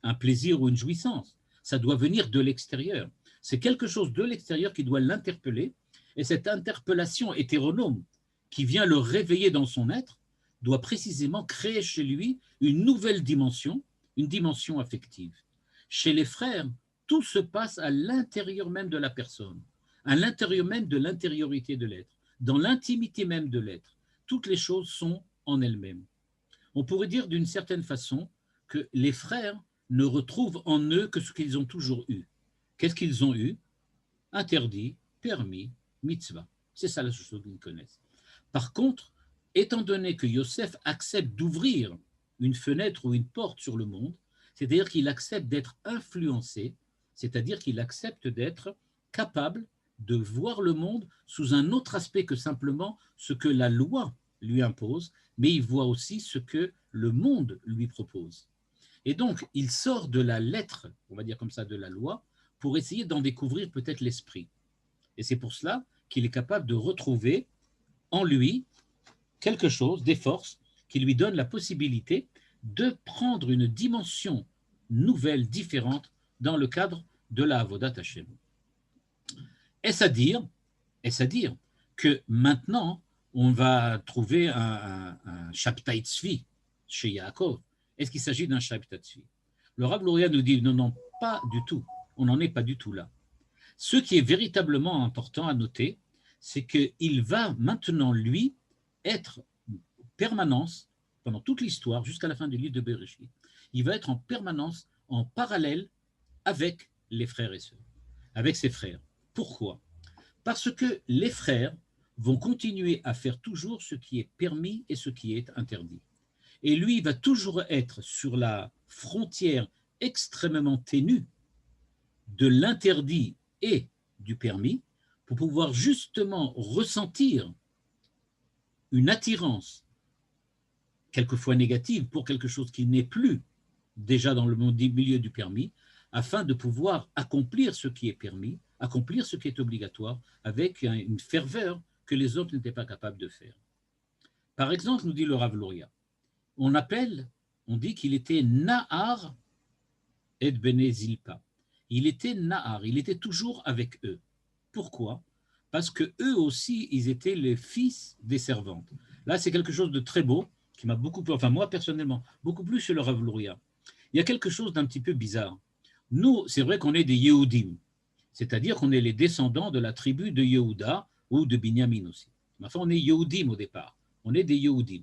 un plaisir ou une jouissance. Ça doit venir de l'extérieur. C'est quelque chose de l'extérieur qui doit l'interpeller. Et cette interpellation hétéronome qui vient le réveiller dans son être doit précisément créer chez lui une nouvelle dimension, une dimension affective. Chez les frères, tout se passe à l'intérieur même de la personne, à l'intérieur même de l'intériorité de l'être, dans l'intimité même de l'être. Toutes les choses sont en elles-mêmes. On pourrait dire d'une certaine façon que les frères ne retrouvent en eux que ce qu'ils ont toujours eu. Qu'est-ce qu'ils ont eu? Interdit, permis, mitzvah. C'est ça la chose qu'ils connaissent. Par contre, étant donné que Yosef accepte d'ouvrir une fenêtre ou une porte sur le monde, c'est-à-dire qu'il accepte d'être influencé, c'est-à-dire qu'il accepte d'être capable de voir le monde sous un autre aspect que simplement ce que la loi lui impose, mais il voit aussi ce que le monde lui propose. Et donc, il sort de la lettre, on va dire comme ça, de la loi, pour essayer d'en découvrir peut-être l'esprit. Et c'est pour cela qu'il est capable de retrouver en lui quelque chose, des forces, qui lui donnent la possibilité de prendre une dimension nouvelle, différente, dans le cadre de la Avodat Hashem. Est-ce à dire que maintenant, on va trouver un Shabtai Tzvi chez Yaakov? Est-ce qu'il s'agit d'un Shabtai Tzvi? Le Rav Luria nous dit non, pas du tout. On n'en est pas du tout là. Ce qui est véritablement important à noter, c'est qu'il va maintenant, lui, être en permanence, pendant toute l'histoire, jusqu'à la fin du livre de Bereshit, il va être en permanence, en parallèle avec les frères et sœurs, avec ses frères. Pourquoi? Parce que les frères vont continuer à faire toujours ce qui est permis et ce qui est interdit. Et lui, il va toujours être sur la frontière extrêmement ténue de l'interdit et du permis pour pouvoir justement ressentir une attirance, quelquefois négative, pour quelque chose qui n'est plus déjà dans le milieu du permis, afin de pouvoir accomplir ce qui est permis, accomplir ce qui est obligatoire avec une ferveur que les autres n'étaient pas capables de faire. Par exemple, nous dit le Rav Luria, on dit qu'il était Nahar et Bene Zilpa. Il était Nahar, il était toujours avec eux. Pourquoi? Parce que eux aussi, ils étaient les fils des servantes. Là, c'est quelque chose de très beau qui m'a beaucoup plu, enfin moi personnellement, beaucoup plus chez le Rav Luria. Il y a quelque chose d'un petit peu bizarre. Nous, c'est vrai qu'on est des Yehudim, c'est-à-dire qu'on est les descendants de la tribu de Yehuda ou de Binyamin aussi. Mais enfin, on est Yehudim au départ. On est des Yehudim,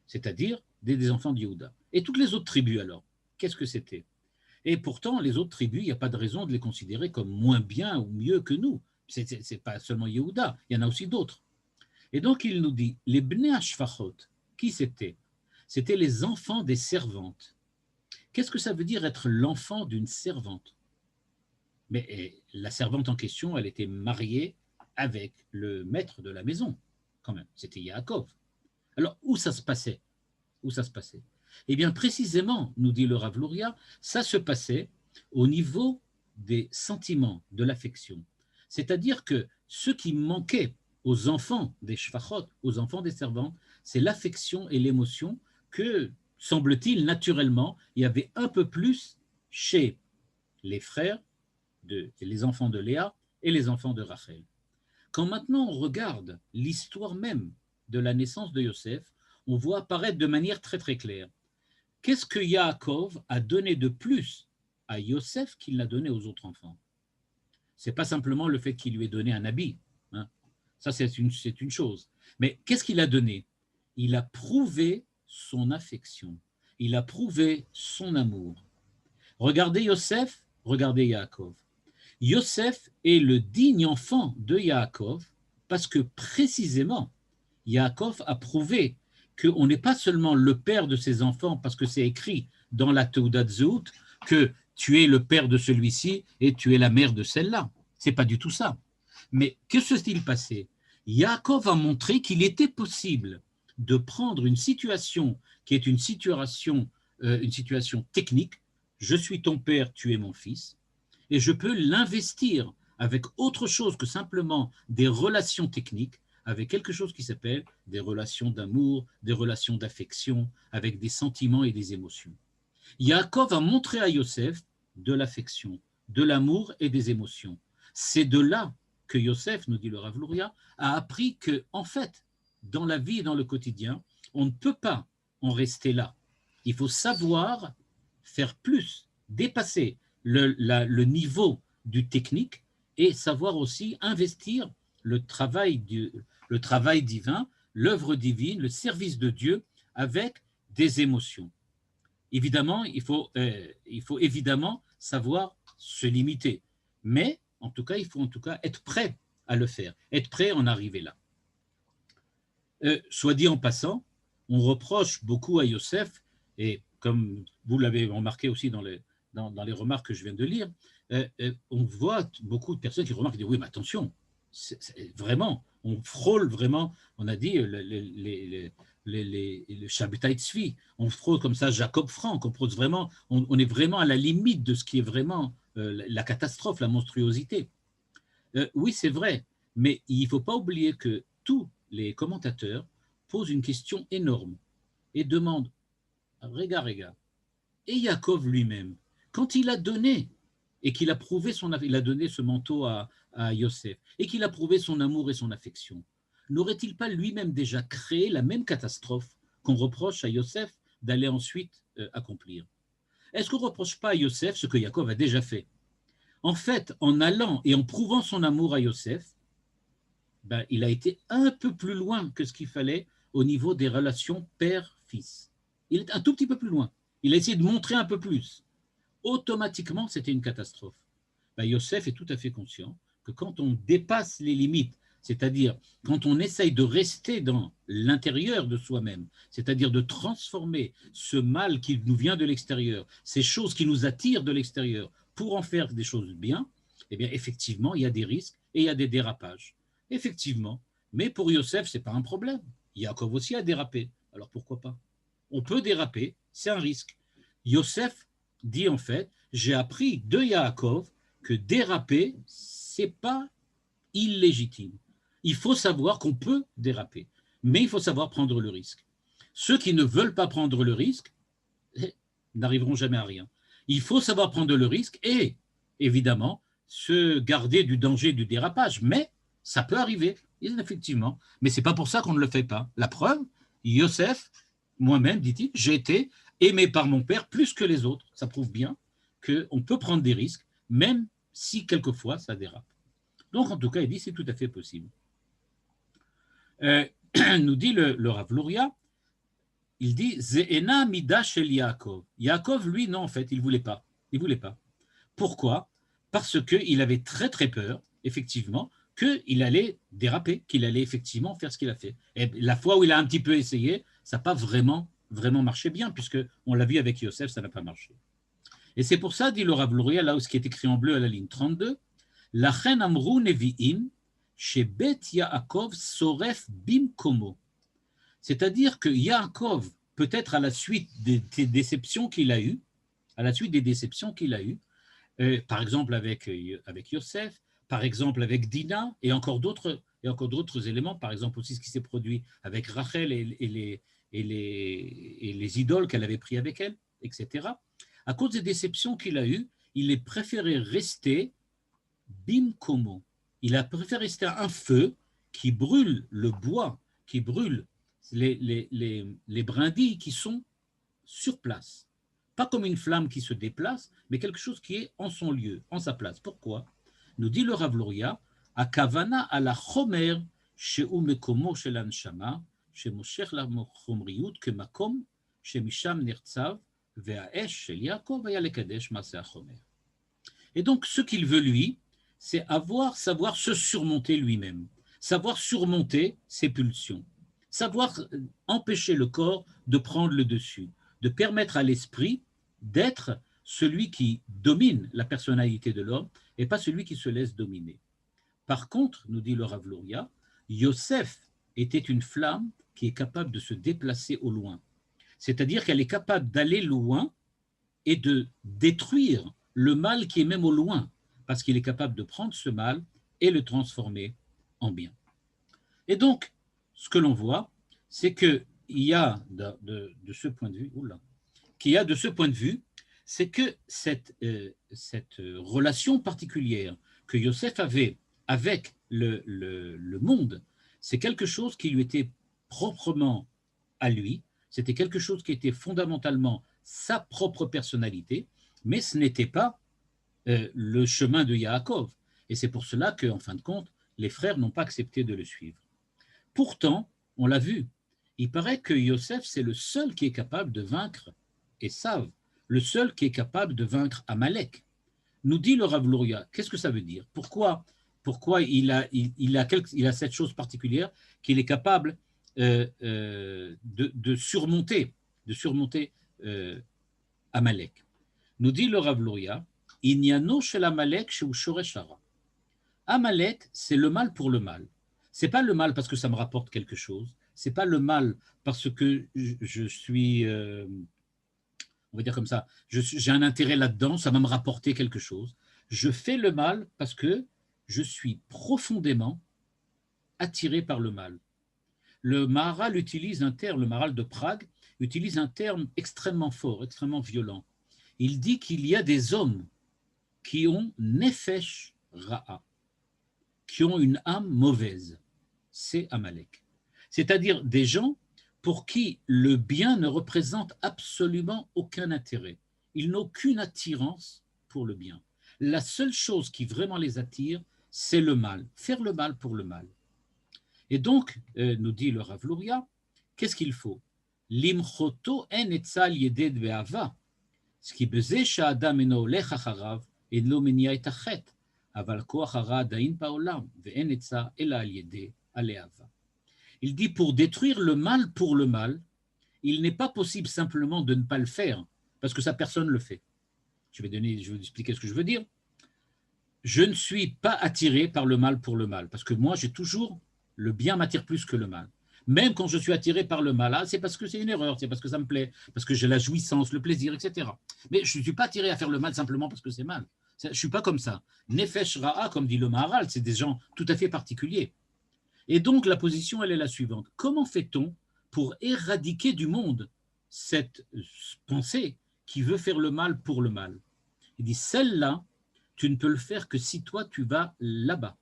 c'est-à-dire des enfants de Yehuda. Et toutes les autres tribus alors, qu'est-ce que c'était? Et pourtant, les autres tribus, il n'y a pas de raison de les considérer comme moins bien ou mieux que nous. Ce n'est pas seulement Yehuda, il y en a aussi d'autres. Et donc, il nous dit, les Bnei Ashfachot, qui c'était? C'était les enfants des servantes. Qu'est-ce que ça veut dire être l'enfant d'une servante? Mais la servante en question, elle était mariée avec le maître de la maison, quand même. C'était Yaakov. Alors, où ça se passait? Où ça se passait? Eh bien, précisément, nous dit le Rav Luria, ça se passait au niveau des sentiments, de l'affection. C'est-à-dire que ce qui manquait aux enfants des shvachot, aux enfants des servantes, c'est l'affection et l'émotion que, semble-t-il, naturellement, il y avait un peu plus chez les frères, les enfants de Léa et les enfants de Rachel. Quand maintenant on regarde l'histoire même de la naissance de Yosef, on voit apparaître de manière très très claire. Qu'est-ce que Yaakov a donné de plus à Yosef qu'il n'a donné aux autres enfants? Ce n'est pas simplement le fait qu'il lui ait donné un habit. Hein. Ça, c'est une chose. Mais qu'est-ce qu'il a donné? Il a prouvé son affection. Il a prouvé son amour. Regardez Yosef, regardez Yaakov. Yosef est le digne enfant de Yaakov parce que précisément, Yaakov a prouvé qu'on n'est pas seulement le père de ses enfants parce que c'est écrit dans la Teudat Zout que tu es le père de celui-ci et tu es la mère de celle-là. Ce n'est pas du tout ça. Mais que s'est-il passé? Yaakov a montré qu'il était possible de prendre une situation qui est une situation technique, je suis ton père, tu es mon fils, et je peux l'investir avec autre chose que simplement des relations techniques, avec quelque chose qui s'appelle des relations d'amour, des relations d'affection, avec des sentiments et des émotions. Yaakov a montré à Yosef de l'affection, de l'amour et des émotions. C'est de là que Yosef, nous dit le Rav Luria, a appris que, en fait, dans la vie et dans le quotidien, on ne peut pas en rester là. Il faut savoir faire plus, dépasser le niveau du technique et savoir aussi investir le travail divin, l'œuvre divine, le service de Dieu avec des émotions. Évidemment, il faut évidemment savoir se limiter, mais en tout cas, il faut en tout cas être prêt à le faire, être prêt à en arriver là. Soit dit en passant, on reproche beaucoup à Yosef, et comme vous l'avez remarqué aussi dans les remarques que je viens de lire, on voit beaucoup de personnes qui remarquent et disent oui, mais attention, vraiment, on frôle vraiment, on a dit le Shabbatai Tzvi, on frôle comme ça Jacob Frank, on est vraiment à la limite de ce qui est vraiment la catastrophe, la monstruosité. Oui, c'est vrai, mais il ne faut pas oublier que tous les commentateurs posent une question énorme et demandent, regarde, et Yaakov lui-même, quand il a donné et qu'il a prouvé il a donné ce manteau à Yosef et qu'il a prouvé son amour et son affection, n'aurait-il pas lui-même déjà créé la même catastrophe qu'on reproche à Yosef d'aller ensuite accomplir? Est-ce qu'on ne reproche pas à Yosef ce que Yaakov a déjà fait? En fait, en allant et en prouvant son amour à Yosef, il a été un peu plus loin que ce qu'il fallait au niveau des relations père-fils. Il est un tout petit peu plus loin. Il a essayé de montrer un peu plus. Automatiquement, c'était une catastrophe. Yosef est tout à fait conscient que quand on dépasse les limites, c'est-à-dire quand on essaye de rester dans l'intérieur de soi-même, c'est-à-dire de transformer ce mal qui nous vient de l'extérieur, ces choses qui nous attirent de l'extérieur, pour en faire des choses bien, eh bien effectivement, il y a des risques et il y a des dérapages. Effectivement, mais pour Yosef, ce n'est pas un problème. Yaakov aussi a dérapé, alors pourquoi pas? On peut déraper, c'est un risque. Yosef dit en fait, j'ai appris de Yaakov que déraper, c'est pas illégitime. Il faut savoir qu'on peut déraper, mais il faut savoir prendre le risque. Ceux qui ne veulent pas prendre le risque n'arriveront jamais à rien. Il faut savoir prendre le risque et, évidemment, se garder du danger du dérapage. Mais ça peut arriver, effectivement. Mais ce n'est pas pour ça qu'on ne le fait pas. La preuve, Yosef, moi-même, dit-il, j'ai été aimé par mon père plus que les autres. Ça prouve bien qu'on peut prendre des risques, même si quelquefois ça dérape. Donc, en tout cas, il dit c'est tout à fait possible. Nous dit le Rav Luria, il dit Ze'ena mida shel Yaakov. Yaakov, lui, non, en fait, il ne voulait pas. Il voulait pas. Pourquoi? Parce qu'il avait très, très peur, effectivement, qu'il allait déraper, qu'il allait effectivement faire ce qu'il a fait. Et la fois où il a un petit peu essayé, ça n'a pas vraiment marché bien, puisqu'on l'a vu avec Yosef, ça n'a pas marché. Et c'est pour ça, dit le Rav Luria, là où ce qui est écrit en bleu à la ligne 32, Lachen amru nevi'im, shebet Yaakov soref bimkomo. C'est-à-dire que Yaakov, peut-être à la suite des déceptions qu'il a eues, par exemple avec Yosef, par exemple avec Dina, et encore d'autres éléments, par exemple aussi ce qui s'est produit avec Rachel et les idoles qu'elle avait pris avec elle, etc. À cause des déceptions qu'il a eues, il a préféré rester bimkomo. Il a préféré rester un feu qui brûle le bois, qui brûle les brindilles qui sont sur place. Pas comme une flamme qui se déplace, mais quelque chose qui est en son lieu, en sa place. Pourquoi? Nous dit le Rav Luria, Akavana ala chomer sheu mekomo shel hanshama, shemoshech la chomriyut kemakom shemisham nirtzav ve'aesh shel Yaakov haya lekadesh maaseh hachomer. Et donc, ce qu'il veut, lui, c'est savoir se surmonter lui-même, savoir surmonter ses pulsions, savoir empêcher le corps de prendre le dessus, de permettre à l'esprit d'être celui qui domine la personnalité de l'homme et pas celui qui se laisse dominer. Par contre, nous dit le Rav Luria, Yosef était une flamme qui est capable de se déplacer au loin. C'est-à-dire qu'elle est capable d'aller loin et de détruire le mal qui est même au loin, parce qu'il est capable de prendre ce mal et le transformer en bien. Et donc, ce que l'on voit, c'est qu'il y a de ce point de vue, c'est que cette relation particulière que Yosef avait avec le monde, c'est quelque chose qui lui était proprement à lui, c'était quelque chose qui était fondamentalement sa propre personnalité, mais ce n'était pas le chemin de Yaakov. Et c'est pour cela qu'en fin de compte, les frères n'ont pas accepté de le suivre. Pourtant, on l'a vu, il paraît que Yosef, c'est le seul qui est capable de vaincre Esav, le seul qui est capable de vaincre Amalek. Nous dit le Rav Luria, qu'est-ce que ça veut dire? Pourquoi il a cette chose particulière qu'il est capable de surmonter Amalek? Nous dit le Rav Luria, Inyano shel Amalek sheu shoresh hara. Amalek, c'est le mal pour le mal. C'est pas le mal parce que ça me rapporte quelque chose. C'est pas le mal parce que je suis, on va dire comme ça, j'ai un intérêt là-dedans, ça va me rapporter quelque chose. Je fais le mal parce que je suis profondément attiré par le mal. Le Maharal utilise un terme, le Maharal de Prague utilise un terme extrêmement fort, extrêmement violent. Il dit qu'il y a des hommes qui ont nefesh ra'a, qui ont une âme mauvaise. C'est Amalek. C'est-à-dire des gens pour qui le bien ne représente absolument aucun intérêt. Ils n'ont aucune attirance pour le bien. La seule chose qui vraiment les attire, c'est le mal, faire le mal pour le mal. Et donc, nous dit le Rav Luria, qu'est-ce qu'il faut? Limchoto en etzal yeded ve'ava, ce qui bezeh sha'adam eno olech acharav et lo menia et achet, aval koach hara dain ba'olam ve'en etza ela al yedeh ale'ava. Il dit pour détruire le mal pour le mal, il n'est pas possible simplement de ne pas le faire, parce que ça, personne ne le fait. Je vais expliquer ce que je veux dire. Je ne suis pas attiré par le mal pour le mal, parce que moi, j'ai toujours, le bien m'attire plus que le mal. Même quand je suis attiré par le mal, c'est parce que c'est une erreur, c'est parce que ça me plaît, parce que j'ai la jouissance, le plaisir, etc. Mais je ne suis pas attiré à faire le mal simplement parce que c'est mal. Je ne suis pas comme ça. Nefesh Ra'a, comme dit le Maharal, c'est des gens tout à fait particuliers. Et donc, la position, elle est la suivante. Comment fait-on pour éradiquer du monde cette pensée qui veut faire le mal pour le mal? Il dit, celle-là, tu ne peux le faire que si toi, tu vas là-bas.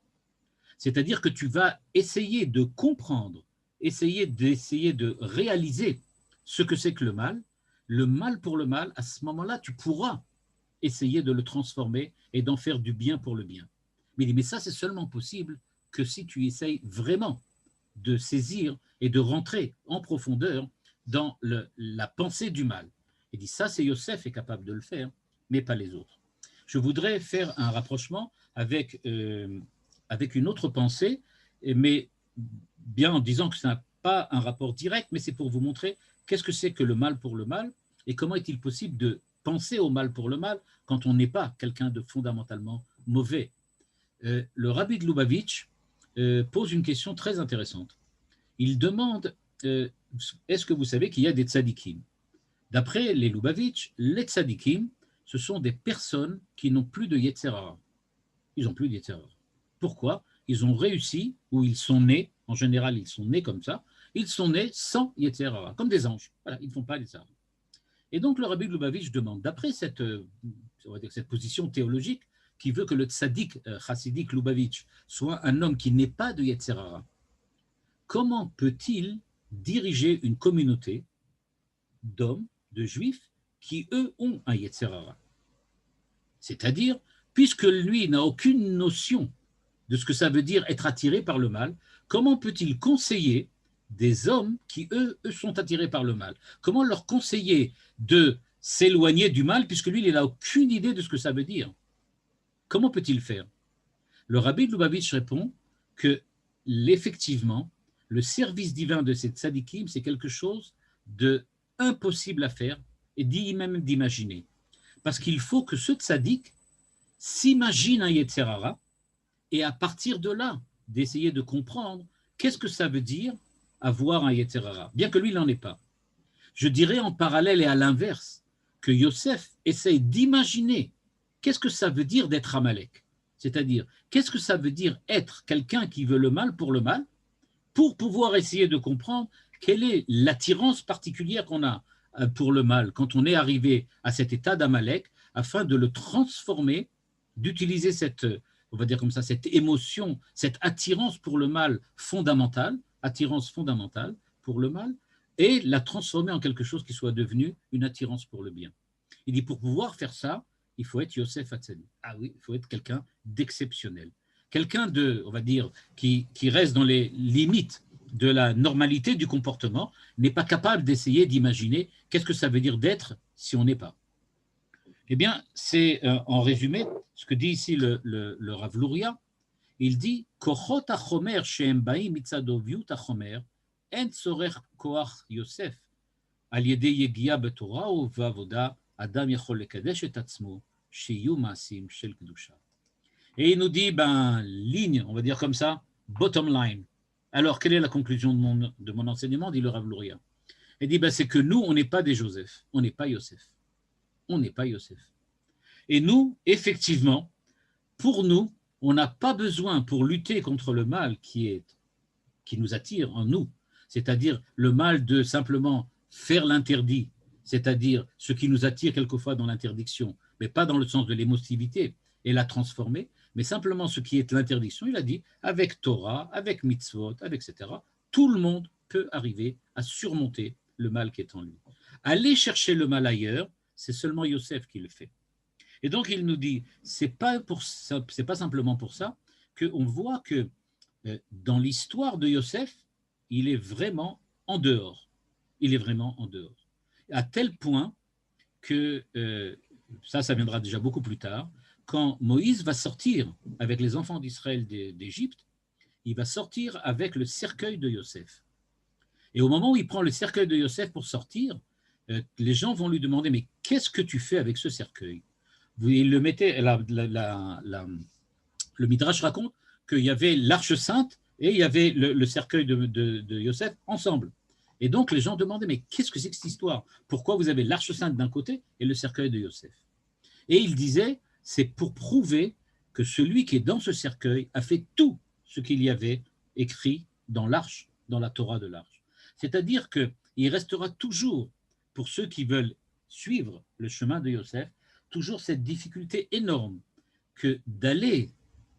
C'est-à-dire que tu vas essayer de comprendre, essayer de réaliser ce que c'est que le mal pour le mal, à ce moment-là, tu pourras essayer de le transformer et d'en faire du bien pour le bien. Mais il dit, mais ça, c'est seulement possible que si tu essayes vraiment de saisir et de rentrer en profondeur dans la pensée du mal. Il dit, ça, c'est Yosef est capable de le faire, mais pas les autres. Je voudrais faire un rapprochement avec une autre pensée, mais bien en disant que ce n'est pas un rapport direct, mais c'est pour vous montrer qu'est-ce que c'est que le mal pour le mal et comment est-il possible de penser au mal pour le mal quand on n'est pas quelqu'un de fondamentalement mauvais. Le rabbi de Lubavitch pose une question très intéressante. Il demande est-ce que vous savez qu'il y a des tzadikim? D'après les Lubavitch, les tzadikim, ce sont des personnes qui n'ont plus de Yetzer Hara. Ils n'ont plus de Yetzer Hara. Pourquoi? Ils ont réussi, ou ils sont nés, en général ils sont nés comme ça, ils sont nés sans Yetzer Hara, comme des anges. Voilà, ils ne font pas Yetzer Hara. Et donc le rabbi de Lubavitch demande, d'après cette position théologique qui veut que le tzaddik chassidik Lubavitch soit un homme qui n'ait pas de Yetzer Hara, comment peut-il diriger une communauté d'hommes, de juifs, qui eux ont un Yetzer Hara? C'est-à-dire, puisque lui n'a aucune notion de ce que ça veut dire être attiré par le mal, comment peut-il conseiller des hommes qui, eux, sont attirés par le mal? Comment leur conseiller de s'éloigner du mal, puisque lui, il n'a aucune idée de ce que ça veut dire? Comment peut-il faire? Le rabbi de Lubavitch répond que, effectivement, le service divin de ces tzadikim, c'est quelque chose d'impossible à faire et même d'imaginer. Parce qu'il faut que ce tzaddik s'imagine un Yetzer Hara et à partir de là, d'essayer de comprendre qu'est-ce que ça veut dire avoir un Yetzer Hara, bien que lui, il n'en ait pas. Je dirais en parallèle et à l'inverse que Yosef essaye d'imaginer qu'est-ce que ça veut dire d'être Amalek, c'est-à-dire qu'est-ce que ça veut dire être quelqu'un qui veut le mal, pour pouvoir essayer de comprendre quelle est l'attirance particulière qu'on a pour le mal quand on est arrivé à cet état d'Amalek, afin de le transformer, d'utiliser cette, on va dire comme ça, cette émotion, cette attirance pour le mal fondamentale, attirance fondamentale pour le mal, et la transformer en quelque chose qui soit devenu une attirance pour le bien. Il dit, pour pouvoir faire ça, il faut être Yosef Hatzadi. Ah oui, il faut être quelqu'un d'exceptionnel. Quelqu'un de, on va dire, qui reste dans les limites de la normalité du comportement, n'est pas capable d'essayer d'imaginer qu'est-ce que ça veut dire d'être si on n'est pas. Eh bien, c'est en résumé ce que dit ici le Rav Luria. Il dit Kochot hachomer shehem baim mitzado viut hachomer en tzorech koach Yosef al yedei yegia betorah u'vavoda adam yachol lekadesh et atzmo shiyu maasim shel kedusha. Et il nous dit, ligne, on va dire comme ça, bottom line. Alors, quelle est la conclusion de mon enseignement, dit le Rav Luria? Il dit, c'est que nous, on n'est pas des Joseph, on n'est pas Yosef. On n'est pas Yosef. Et nous, effectivement, pour nous, on n'a pas besoin, pour lutter contre le mal qui nous attire en nous, c'est-à-dire le mal de simplement faire l'interdit, c'est-à-dire ce qui nous attire quelquefois dans l'interdiction, mais pas dans le sens de l'émotivité, et la transformer, mais simplement ce qui est l'interdiction, il a dit, avec Torah, avec mitzvot, avec etc., tout le monde peut arriver à surmonter le mal qui est en lui. Aller chercher le mal ailleurs, c'est seulement Yosef qui le fait. Et donc il nous dit, c'est pas simplement pour ça qu'on voit que dans l'histoire de Yosef, il est vraiment en dehors. Il est vraiment en dehors. À tel point que, ça viendra déjà beaucoup plus tard, quand Moïse va sortir avec les enfants d'Israël d'Égypte, il va sortir avec le cercueil de Yosef. Et au moment où il prend le cercueil de Yosef pour sortir, les gens vont lui demander, mais qu'est-ce que tu fais avec ce cercueil? Il le mettait, le Midrash raconte qu'il y avait l'Arche Sainte et il y avait le cercueil de Yosef ensemble. Et donc les gens demandaient, mais qu'est-ce que c'est que cette histoire? Pourquoi vous avez l'Arche Sainte d'un côté et le cercueil de Yosef? Et il disait, c'est pour prouver que celui qui est dans ce cercueil a fait tout ce qu'il y avait écrit dans l'arche, dans la Torah de l'arche. C'est-à-dire qu'il restera toujours, pour ceux qui veulent suivre le chemin de Yosef, toujours cette difficulté énorme que d'aller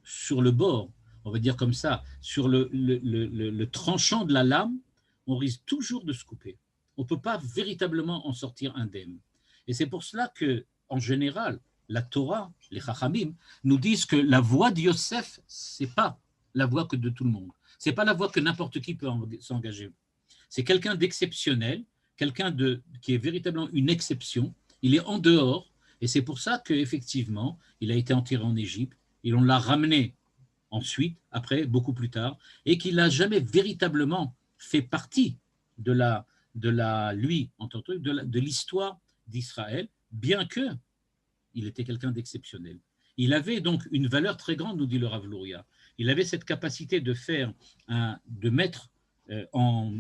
sur le bord, on va dire comme ça, sur le tranchant de la lame, on risque toujours de se couper. On ne peut pas véritablement en sortir indemne. Et c'est pour cela que, en général, la Torah, les Chachamim, nous disent que la voie de Yosef, ce n'est pas la voie que de tout le monde. Ce n'est pas la voie que n'importe qui peut s'engager. C'est quelqu'un d'exceptionnel, quelqu'un qui est véritablement une exception. Il est en dehors, et c'est pour ça qu'effectivement, il a été enterré en Égypte, et on l'a ramené ensuite, après, beaucoup plus tard, et qu'il n'a jamais véritablement fait partie lui, en tant que de l'histoire d'Israël, bien que il était quelqu'un d'exceptionnel. Il avait donc une valeur très grande, nous dit le Rav Luria. Il avait cette capacité de mettre on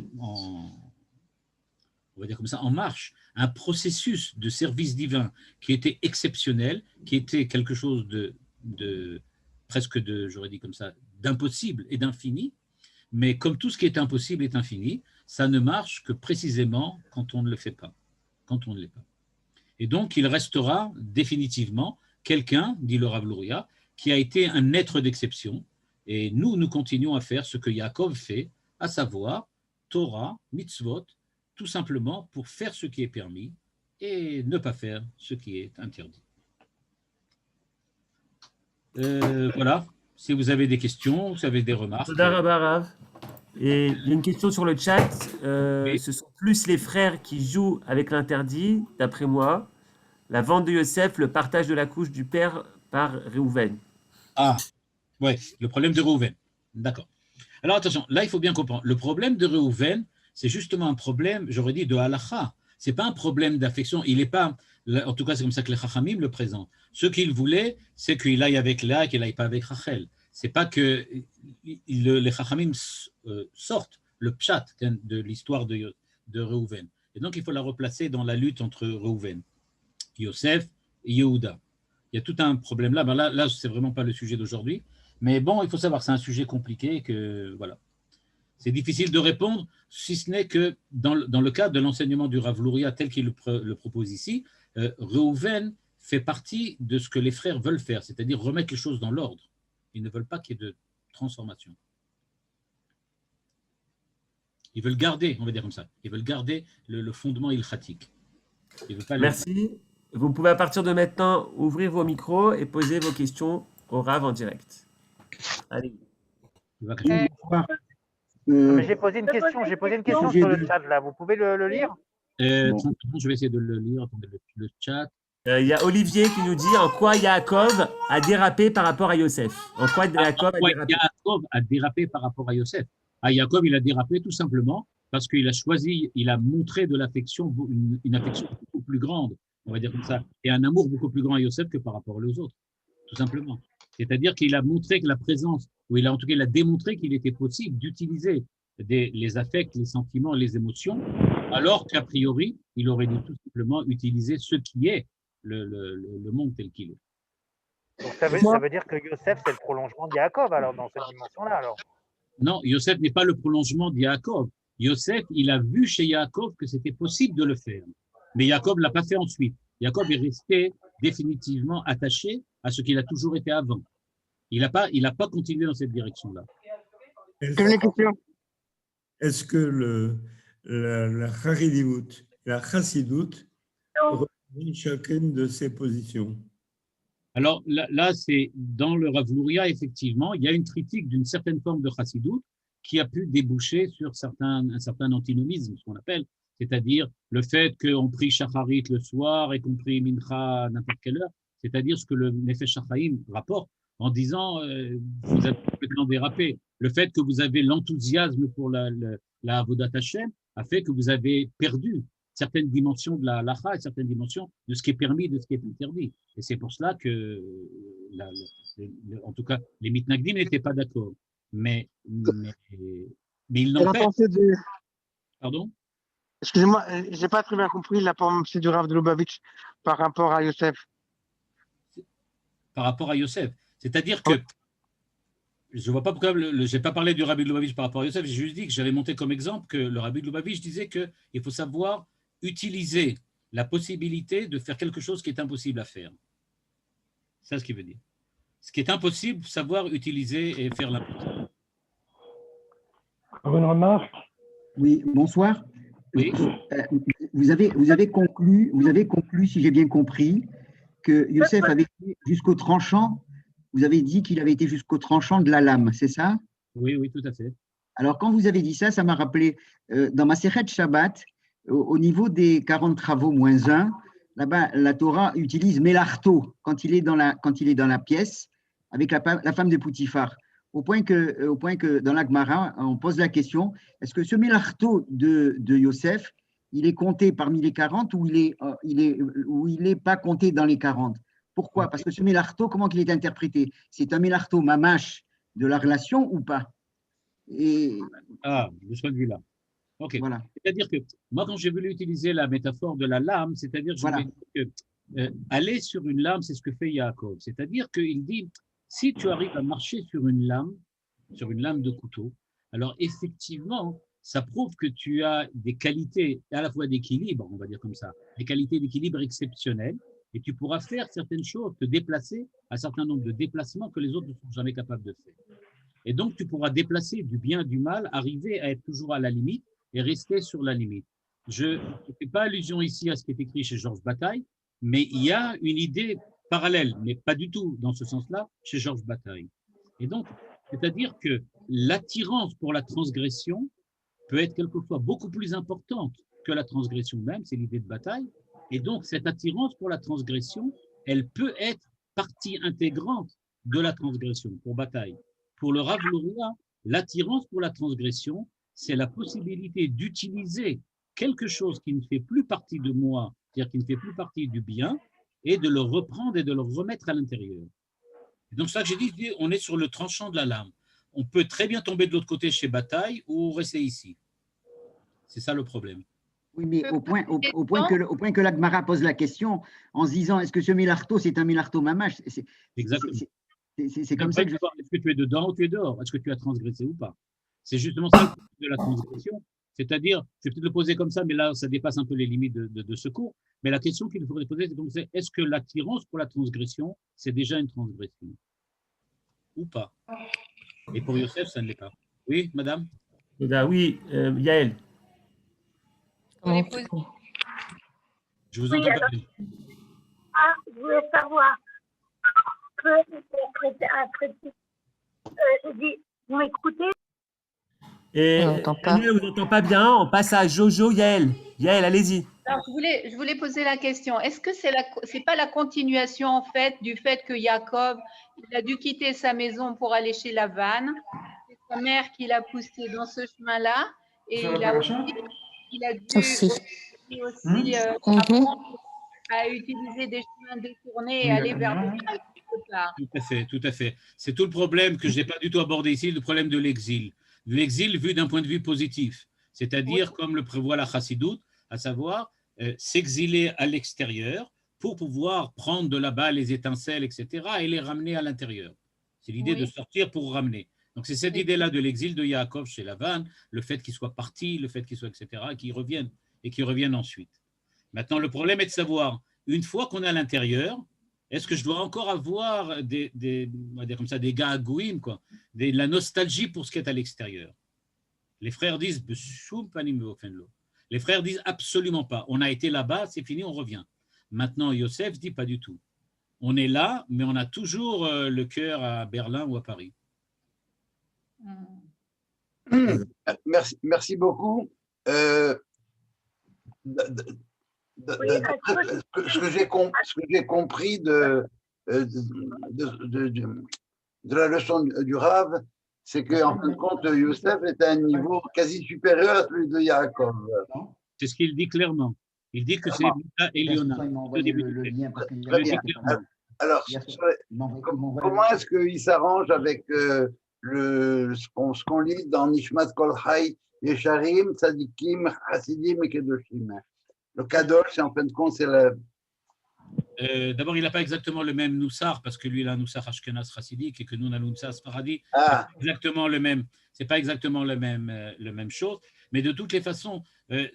va dire comme ça, en marche un processus de service divin qui était exceptionnel, qui était quelque chose presque j'aurais dit comme ça, d'impossible et d'infini. Mais comme tout ce qui est impossible est infini, ça ne marche que précisément quand on ne le fait pas, quand on ne l'est pas. Et donc, il restera définitivement quelqu'un, dit le Rav Luria, qui a été un être d'exception. Et nous continuons à faire ce que Yaakov fait, à savoir Torah, mitzvot, tout simplement pour faire ce qui est permis et ne pas faire ce qui est interdit. Voilà. Si vous avez des questions, vous avez des remarques. Et il y a une question sur le chat. Oui. Ce sont plus les frères qui jouent avec l'interdit, d'après moi. La vente de Yosef, le partage de la couche du père par Réhouven. Ah, ouais, le problème de Réhouven. D'accord. Alors attention, là il faut bien comprendre. Le problème de Réhouven, c'est justement un problème, j'aurais dit, de halakha. Ce n'est pas un problème d'affection. Il n'est pas, en tout cas, c'est comme ça que les Chachamim le présentent. Ce qu'il voulait, c'est qu'il aille avec Léa et qu'il n'aille pas avec Rachel. Ce n'est pas que les Chachamim sortent le pshat de l'histoire de Réhouven. Et donc, il faut la replacer dans la lutte entre Réhouven, Yosef et Yehuda. Il y a tout un problème là. Ben là ce n'est vraiment pas le sujet d'aujourd'hui. Mais bon, il faut savoir que c'est un sujet compliqué et que, voilà. C'est difficile de répondre, si ce n'est que dans le cadre de l'enseignement du Rav Luria tel qu'il le propose ici, Réhouven fait partie de ce que les frères veulent faire, c'est-à-dire remettre les choses dans l'ordre. Ils ne veulent pas qu'il y ait de transformation. Ils veulent garder, on va dire comme ça, ils veulent garder le fondement ilchatique. Merci. Vous pouvez à partir de maintenant ouvrir vos micros et poser vos questions au Rav en direct. Allez. J'ai posé une question sur le chat là. Vous pouvez le lire? Je vais essayer de le lire. Attendez, le chat. Il y a Olivier qui nous dit en quoi Yaakov a dérapé par rapport à Yosef. En quoi Yaakov a dérapé par rapport à Yosef. Yaakov, il a dérapé tout simplement parce qu'il a choisi, il a montré de l'affection, une affection beaucoup plus grande, on va dire comme ça, et un amour beaucoup plus grand à Yosef que par rapport aux autres, tout simplement. C'est-à-dire qu'il a montré que la présence, ou en tout cas, il a démontré qu'il était possible d'utiliser les affects, les sentiments, les émotions, alors qu'a priori, il aurait dû tout simplement utiliser ce qui est le monde tel qu'il est. Donc ça veut dire que Yosef, c'est le prolongement de Yaakov, alors, dans cette dimension-là, alors? Non, Yosef n'est pas le prolongement de Yaakov. Yosef, il a vu chez Yaakov que c'était possible de le faire. Mais Yaakov ne l'a pas fait ensuite. Yaakov est resté définitivement attaché à ce qu'il a toujours été avant. Il n'a pas continué dans cette direction-là. Est-ce que la Charidiout et la Chassidout reprennent chacune de ces positions? Alors là, c'est dans le Rav Luria, effectivement, il y a une critique d'une certaine forme de Chassidout qui a pu déboucher sur un certain antinomisme, ce qu'on appelle, c'est-à-dire le fait qu'on prie Shacharit le soir et qu'on prie Mincha à n'importe quelle heure, c'est-à-dire ce que le Nefesh HaChaim rapporte en disant vous avez complètement dérapé. Le fait que vous avez l'enthousiasme pour la Avodat Hashem a fait que vous avez perdu certaines dimensions de la halakha et certaines dimensions de ce qui est permis, de ce qui est interdit. Et c'est pour cela que, en tout cas, les mitnagdim n'étaient pas d'accord. Mais il n'empêche… Pardon? Excusez-moi, je n'ai pas très bien compris la pensée du Rav de Lubavitch par rapport à Yosef. par rapport à Yosef. C'est-à-dire que je ne vois pas pourquoi je n'ai pas parlé du Rabbi de Lubavitch par rapport à Yosef, j'ai juste dit que j'avais monté comme exemple que le Rabbi de Lubavitch disait qu'il faut savoir utiliser la possibilité de faire quelque chose qui est impossible à faire. C'est ça ce qu'il veut dire. Ce qui est impossible, savoir utiliser et faire l'impossible. Encore une remarque? Oui, bonsoir. Oui. Vous avez conclu, si j'ai bien compris, que Youssef avait été jusqu'au tranchant. Vous avez dit qu'il avait été jusqu'au tranchant de la lame, c'est ça? Oui, oui, tout à fait. Alors, quand vous avez dit ça, ça m'a rappelé, dans ma Masechet Shabbat, au niveau des 40 travaux moins 1, là-bas, la Torah utilise Mélarto quand il est dans la pièce avec la femme de Poutifar. Au point que dans la Gemara, on pose la question, est-ce que ce Mélarto de Yosef, il est compté parmi les 40 ou il n'est pas compté dans les 40? Pourquoi? Parce que ce Mélarto, comment il est interprété? C'est un Mélarto mamache de la relation ou pas? De ce point de vue-là. Ok. Voilà. C'est-à-dire que moi, quand j'ai voulu utiliser la métaphore de la lame, c'est-à-dire je voulais dire que aller sur une lame, c'est ce que fait Yaakov. C'est-à-dire qu'il dit, si tu arrives à marcher sur une lame de couteau, alors effectivement, ça prouve que tu as des qualités à la fois d'équilibre, on va dire comme ça, des qualités d'équilibre exceptionnelles, et tu pourras faire certaines choses, te déplacer à un certain nombre de déplacements que les autres ne sont jamais capables de faire. Et donc, tu pourras déplacer du bien, du mal, arriver à être toujours à la limite et rester sur la limite. Je ne fais pas allusion ici à ce qui est écrit chez Georges Bataille, mais il y a une idée parallèle, mais pas du tout dans ce sens-là, chez Georges Bataille. Et donc, c'est-à-dire que l'attirance pour la transgression peut être quelquefois beaucoup plus importante que la transgression même, c'est l'idée de Bataille. Et donc, cette attirance pour la transgression, elle peut être partie intégrante de la transgression pour Bataille. Pour le Rav Luria, l'attirance pour la transgression, c'est la possibilité d'utiliser quelque chose qui ne fait plus partie de moi, c'est-à-dire qui ne fait plus partie du bien, et de le reprendre et de le remettre à l'intérieur. Donc, ça que j'ai dit, on est sur le tranchant de la lame. On peut très bien tomber de l'autre côté chez Bataille ou rester ici. C'est ça le problème. Oui, mais au point que la Gemara pose la question en se disant, est-ce que ce Mélarto, c'est un Mélarto mamache? Exactement. C'est comme ça que je... Est-ce que tu es dedans ou tu es dehors? Est-ce que tu as transgressé ou pas? C'est justement ça le problème de la transgression. C'est-à-dire, je vais peut-être le poser comme ça, mais là, ça dépasse un peu les limites de ce cours. Mais la question qu'il faudrait poser, c'est est-ce que l'attirance pour la transgression, c'est déjà une transgression? Ou pas? Et pour Yosef, ça ne l'est pas. Oui, madame? Oui, Yael. Je vous entends pas bien. Je voulais savoir, je dis, vous m'écoutez? Et On n'entend pas. Daniel, on vous entend pas bien. On passe à Jojo, Yael. Yael, allez-y. Alors, je voulais poser la question. Est-ce que c'est pas la continuation en fait du fait que Jacob il a dû quitter sa maison pour aller chez Lavan, c'est sa mère qui l'a poussé dans ce chemin-là et il a dû aussi apprendre à utiliser des chemins détournés et aller vers le mal quelque part. Tout à fait. C'est tout le problème que je n'ai pas du tout abordé ici, le problème de l'exil. L'exil vu d'un point de vue positif, c'est-à-dire comme le prévoit la chassidoute, à savoir s'exiler à l'extérieur pour pouvoir prendre de là-bas les étincelles, etc., et les ramener à l'intérieur. C'est l'idée de sortir pour ramener. Donc c'est cette idée-là de l'exil de Yaakov chez Lavan, le fait qu'il soit parti, le fait qu'il soit, etc., et qu'il revienne ensuite. Maintenant, le problème est de savoir, une fois qu'on est à l'intérieur, est-ce que je dois encore avoir des gagouim, quoi, la nostalgie pour ce qui est à l'extérieur? Les frères disent les frères disent absolument pas. On a été là-bas, c'est fini, on revient. Maintenant, Yosef dit pas du tout. On est là, mais on a toujours le cœur à Berlin ou à Paris. Merci beaucoup. Ce que j'ai compris de la leçon du Rav, c'est qu'en fin de compte, Youssef est à un niveau quasi supérieur à celui de Yaakov. C'est ce qu'il dit clairement. Il dit que c'est Mita et Léona. Alors, comment est-ce qu'il s'arrange avec ce qu'on lit dans Nishmat Kol Chai, Yesharim, Tzadikim, Hasidim et Kedoshim? Le Kadosh, en fin de compte, c'est D'abord, il n'a pas exactement le même Noussar, parce que lui, il a un Noussar Ashkenaz chassidique et que nous, on a un Noussar Sfaradi. Ah, Exactement le même. C'est pas exactement le même chose. Mais de toutes les façons,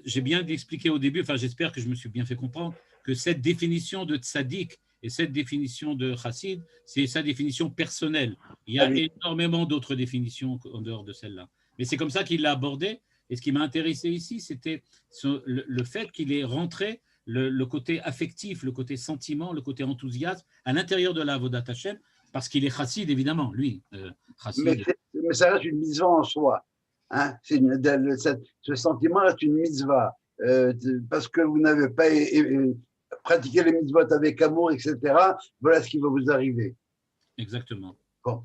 j'ai bien expliqué au début, enfin, j'espère que je me suis bien fait comprendre, que cette définition de tzaddik et cette définition de chassid, c'est sa définition personnelle. Il y a énormément d'autres définitions en dehors de celle-là. Mais c'est comme ça qu'il l'a abordé. Et ce qui m'a intéressé ici, c'était le fait qu'il est rentré le côté affectif, le côté sentiment, le côté enthousiasme à l'intérieur de la Avodat Hashem, parce qu'il est chassid, évidemment, lui. mais ça reste une mitzvah en soi. Hein? Ce sentiment reste une mitzvah. Parce que vous n'avez pas pratiqué les mitzvot avec amour, etc., voilà ce qui va vous arriver. Exactement. Bon.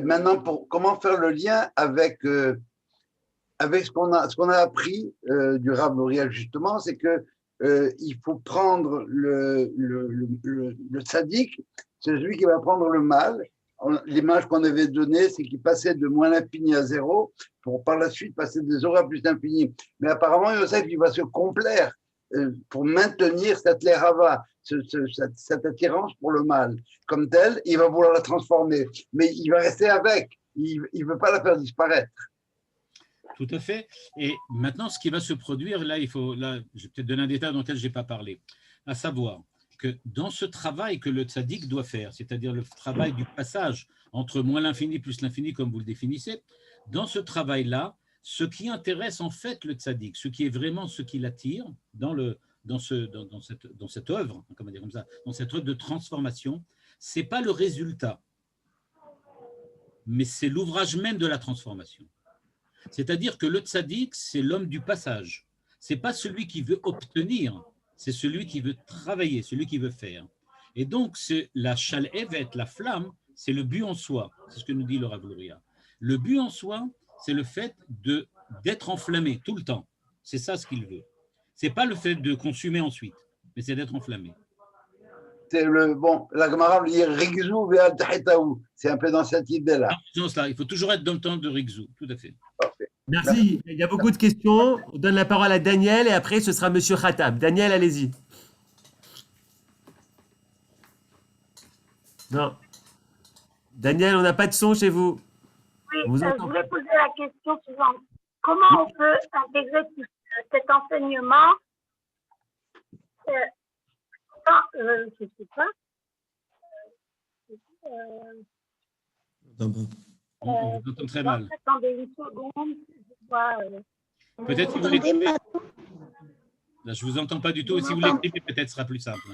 Maintenant, comment faire le lien avec ce qu'on a appris du Rav L'Oréal, justement, c'est que il faut prendre le tzaddik, c'est celui qui va prendre le mal. L'image qu'on avait donnée, c'est qu'il passait de moins l'infini à zéro pour par la suite passer de zéro à plus l'infini. Mais apparemment, Yosef, il va se complaire pour maintenir cette lerava, cette attirance pour le mal. Comme tel, il va vouloir la transformer, mais il va rester avec. Il ne veut pas la faire disparaître. Tout à fait. Et maintenant, ce qui va se produire, là, je vais peut-être donner un détail dans lequel je n'ai pas parlé, à savoir que dans ce travail que le tzaddik doit faire, c'est-à-dire le travail du passage entre moins l'infini plus l'infini, comme vous le définissez, dans ce travail-là, ce qui intéresse en fait le tzaddik, ce qui est vraiment ce qui l'attire dans cette œuvre, comment dire comme ça, dans cette œuvre de transformation, c'est pas le résultat, mais c'est l'ouvrage même de la transformation. C'est-à-dire que le tzaddik, c'est l'homme du passage. C'est pas celui qui veut obtenir, c'est celui qui veut travailler, celui qui veut faire. Et donc, c'est la shalhevet, la flamme, c'est le but en soi. C'est ce que nous dit le Rav L'Oréal. Le but en soi, c'est le fait d'être enflammé tout le temps. C'est ça ce qu'il veut. C'est pas le fait de consommer ensuite, mais c'est d'être enflammé. C'est la Gemara dit Rigzu ve'al tahetaou. C'est un peu dans cette idée-là. Il faut toujours être dans le temps de Rigzu, tout à fait. Parfait. Merci. Il y a beaucoup de questions. On donne la parole à Daniel et après ce sera Monsieur Khatab. Daniel, allez-y. Non. Daniel, on n'a pas de son chez vous. Oui, je voulais poser la question suivante. Comment on peut intégrer tout cet enseignement je ne sais pas. On vous entend très mal. Attendez une seconde. Peut-être si vous l'écrivez. Là, je ne vous entends pas du tout. Si vous l'écrivez, peut-être ce sera plus simple.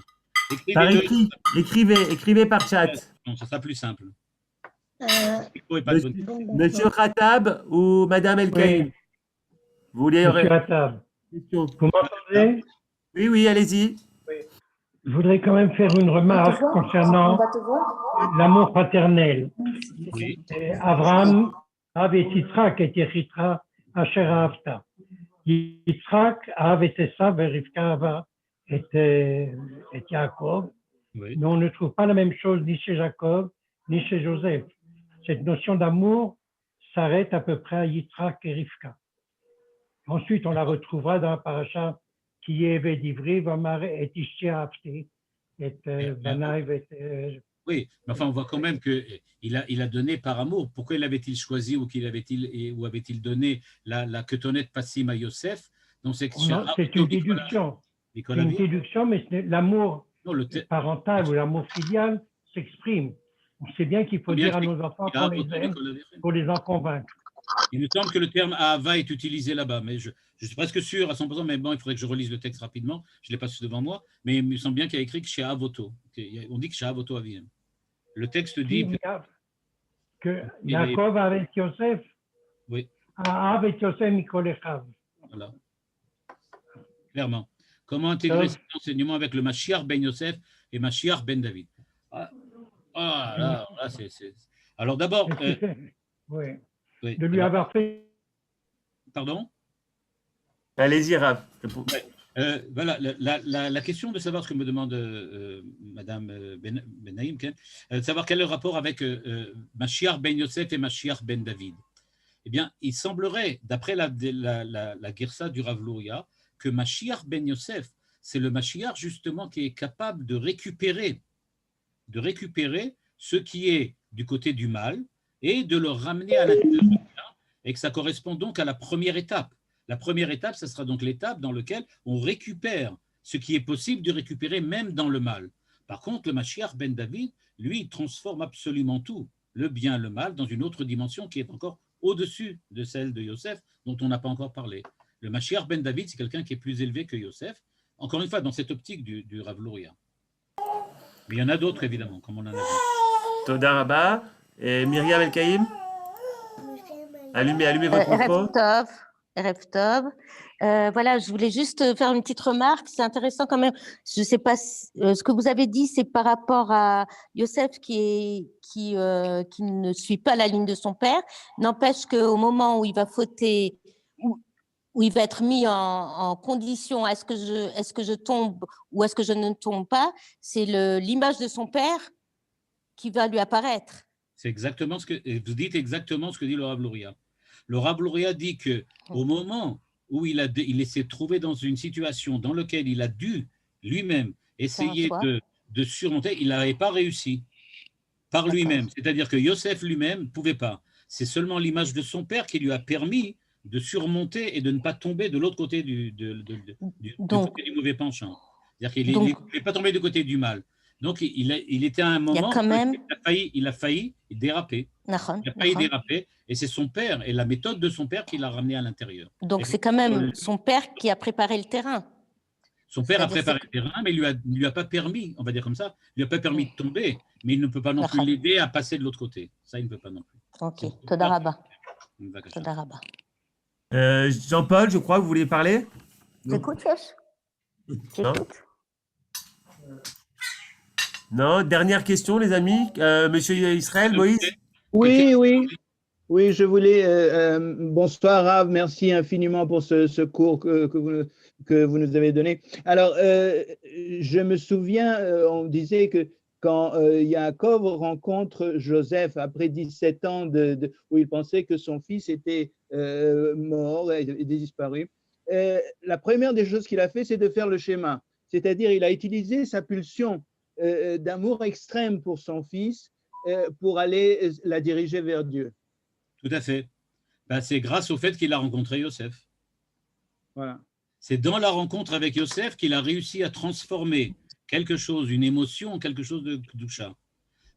Écrivez par chat. Non, ça sera plus simple. Monsieur Khatab ou Madame Elkaïm? Vous voulez Monsieur Khatab, vous m'entendez? Oui, allez-y. Je voudrais quand même faire une remarque concernant l'amour fraternel. Oui. Abraham avait Yitzhak et Yechitra Asher Ahavta. Yitzhak avait Esav et Rivka Ava et Yaakov. Oui. Mais on ne trouve pas la même chose ni chez Jacob ni chez Joseph. Cette notion d'amour s'arrête à peu près à Yitzhak et Rivka. Ensuite, on la retrouvera dans la paracha qui est Vedivri, Vamar et Ishti Ahavti, et Banaï. Oui, mais enfin, on voit quand même qu'il a donné par amour. Pourquoi l'avait-il choisi ou avait-il donné la Ketonet Passim à Yosef? C'est une déduction. C'est une déduction, mais l'amour parental ou l'amour filial s'exprime. On sait bien qu'il faut dire à nos enfants qu'on les aime pour les en convaincre. Il me semble que le terme Ahava est utilisé là-bas, mais je suis presque sûr à 100%, mais bon, il faudrait que je relise le texte rapidement. Je ne l'ai pas devant moi, mais il me semble bien qu'il y a écrit que chez Avoto. On dit que chez Avoto Aviem. Le texte dit que Jacob avec Yosef, oui. Avec Yosef Mikolechav. Voilà. Clairement. Comment intégrer cet enseignement avec le Mashiach ben Yosef et Mashiach ben David? Là, c'est. Alors d'abord. Oui. Oui. De lui avoir fait. Pardon? Allez-y, Rav. Voilà, la question de savoir ce que me demande Madame Benaïm, de savoir quel est le rapport avec Mashiach ben Yosef et Mashiach ben David. Eh bien, il semblerait, d'après la Girsa du Rav L'Oréal, que Mashiach ben Yosef, c'est le Mashiach justement qui est capable de récupérer ce qui est du côté du mal et de le ramener à l'intérieur du bien, et que ça correspond donc à la première étape. La première étape, ce sera donc l'étape dans laquelle on récupère ce qui est possible de récupérer même dans le mal. Par contre, le Mashiach ben David, lui, il transforme absolument tout, le bien, le mal, dans une autre dimension qui est encore au-dessus de celle de Yosef, dont on n'a pas encore parlé. Le Mashiach ben David, c'est quelqu'un qui est plus élevé que Yosef, encore une fois, dans cette optique du Rav Luria. Mais il y en a d'autres, évidemment, comme on en a vu. Toda Rabba. Et Myriam El-Kaïm, allumez votre micro. Erev Tov. Voilà, je voulais juste faire une petite remarque. C'est intéressant quand même. Je ne sais pas ce que vous avez dit, c'est par rapport à Yosef qui ne suit pas la ligne de son père. N'empêche qu'au moment où il va fauter, où il va être mis en condition, est-ce que je tombe ou est-ce que je ne tombe pas, c'est l'image de son père qui va lui apparaître. C'est exactement ce que vous dites, exactement ce que dit le Rav Luria. Le Rav Luria dit que au moment où il s'est trouvé dans une situation dans laquelle il a dû lui-même essayer de surmonter, il n'avait pas réussi par lui-même. C'est-à-dire que Yosef lui-même ne pouvait pas. C'est seulement l'image de son père qui lui a permis de surmonter et de ne pas tomber de l'autre côté du côté du mauvais penchant. C'est-à-dire qu'il ne pouvait pas tomber du côté du mal. Donc, il était à un moment où il a failli déraper. Il a failli déraper, et c'est son père et la méthode de son père qui l'a ramené à l'intérieur. Donc, c'est quand même son père qui a préparé le terrain. Son père a préparé le terrain, mais il ne lui a pas permis, on va dire comme ça, il ne lui a pas permis de tomber, mais il ne peut pas non plus l'aider à passer de l'autre côté. Ça, il ne peut pas non plus. Ok, Toda Rabba. Toda Rabba. Jean-Paul, je crois que vous voulez parler? J'écoute, J'écoute. Non, dernière question, les amis. Monsieur Israël, Moïse? Oui, je voulais. Bonsoir, Rav, merci infiniment pour ce cours que vous nous avez donné. Alors, je me souviens, on disait que quand Yaakov rencontre Joseph après 17 ans où il pensait que son fils était mort et disparu, la première des choses qu'il a fait, c'est de faire le schéma. C'est-à-dire, il a utilisé sa pulsion d'amour extrême pour son fils pour aller la diriger vers Dieu. Tout à fait. C'est grâce au fait qu'il a rencontré Yosef. Voilà. C'est dans la rencontre avec Yosef qu'il a réussi à transformer quelque chose, une émotion, en quelque chose de doucha.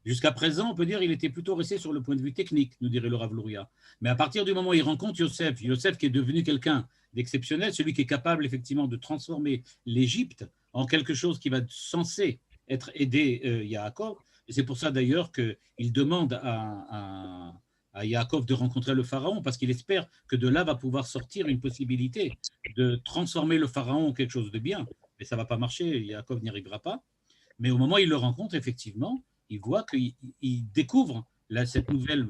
Jusqu'à présent, on peut dire qu'il était plutôt resté sur le point de vue technique, nous dirait le Rav Luria. Mais à partir du moment où il rencontre Yosef qui est devenu quelqu'un d'exceptionnel, celui qui est capable effectivement de transformer l'Égypte en quelque chose qui va censé être aidé Yaakov. Et c'est pour ça d'ailleurs qu'il demande à Yaakov de rencontrer le pharaon, parce qu'il espère que de là va pouvoir sortir une possibilité de transformer le pharaon en quelque chose de bien. Mais ça ne va pas marcher, Yaakov n'y arrivera pas. Mais au moment où il le rencontre, effectivement, il voit qu'il découvre cette nouvelle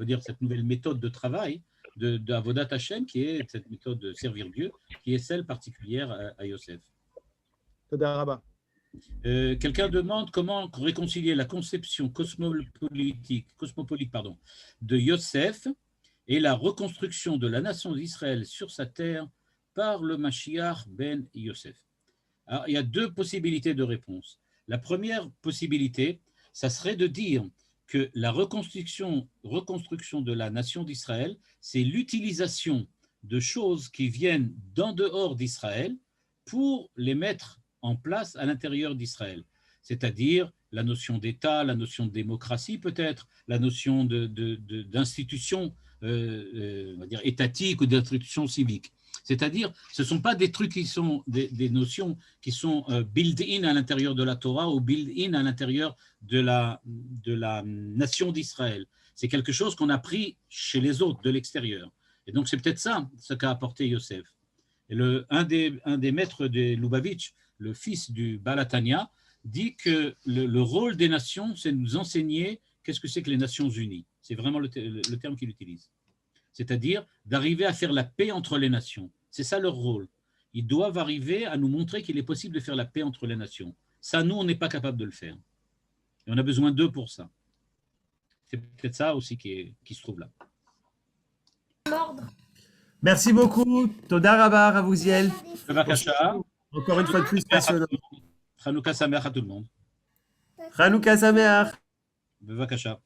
méthode de travail d'Avodat Hashem, qui est cette méthode de servir Dieu, qui est celle particulière à Yosef. Toda Rabba. Quelqu'un demande comment réconcilier la conception cosmopolite de Yosef et la reconstruction de la nation d'Israël sur sa terre par le Mashiach ben Yosef. Alors, il y a deux possibilités de réponse. La première possibilité, ça serait de dire que la reconstruction de la nation d'Israël, c'est l'utilisation de choses qui viennent d'en dehors d'Israël pour les mettre en place à l'intérieur d'Israël, c'est-à-dire la notion d'État, la notion de démocratie peut-être, la notion d'institution on va dire étatique ou d'institution civique. C'est-à-dire, ce ne sont pas des trucs qui sont des notions qui sont built-in à l'intérieur de la Torah ou built-in à l'intérieur de la nation d'Israël. C'est quelque chose qu'on a pris chez les autres, de l'extérieur. Et donc, c'est peut-être ça ce qu'a apporté Yosef. Et un des maîtres de Lubavitch, le fils du Balatania, dit que le rôle des nations, c'est de nous enseigner qu'est-ce que c'est que les Nations Unies. C'est vraiment le terme qu'il utilise. C'est-à-dire d'arriver à faire la paix entre les nations. C'est ça leur rôle. Ils doivent arriver à nous montrer qu'il est possible de faire la paix entre les nations. Ça, nous, on n'est pas capable de le faire. Et on a besoin d'eux pour ça. C'est peut-être ça aussi qui se trouve là. Merci beaucoup. Toda Rabba, Ravouziel. Bavakasha. Encore une fois de plus, passionnant. Hanouka Sameach à tout le monde. Hanouka Sameach. Bevakasha.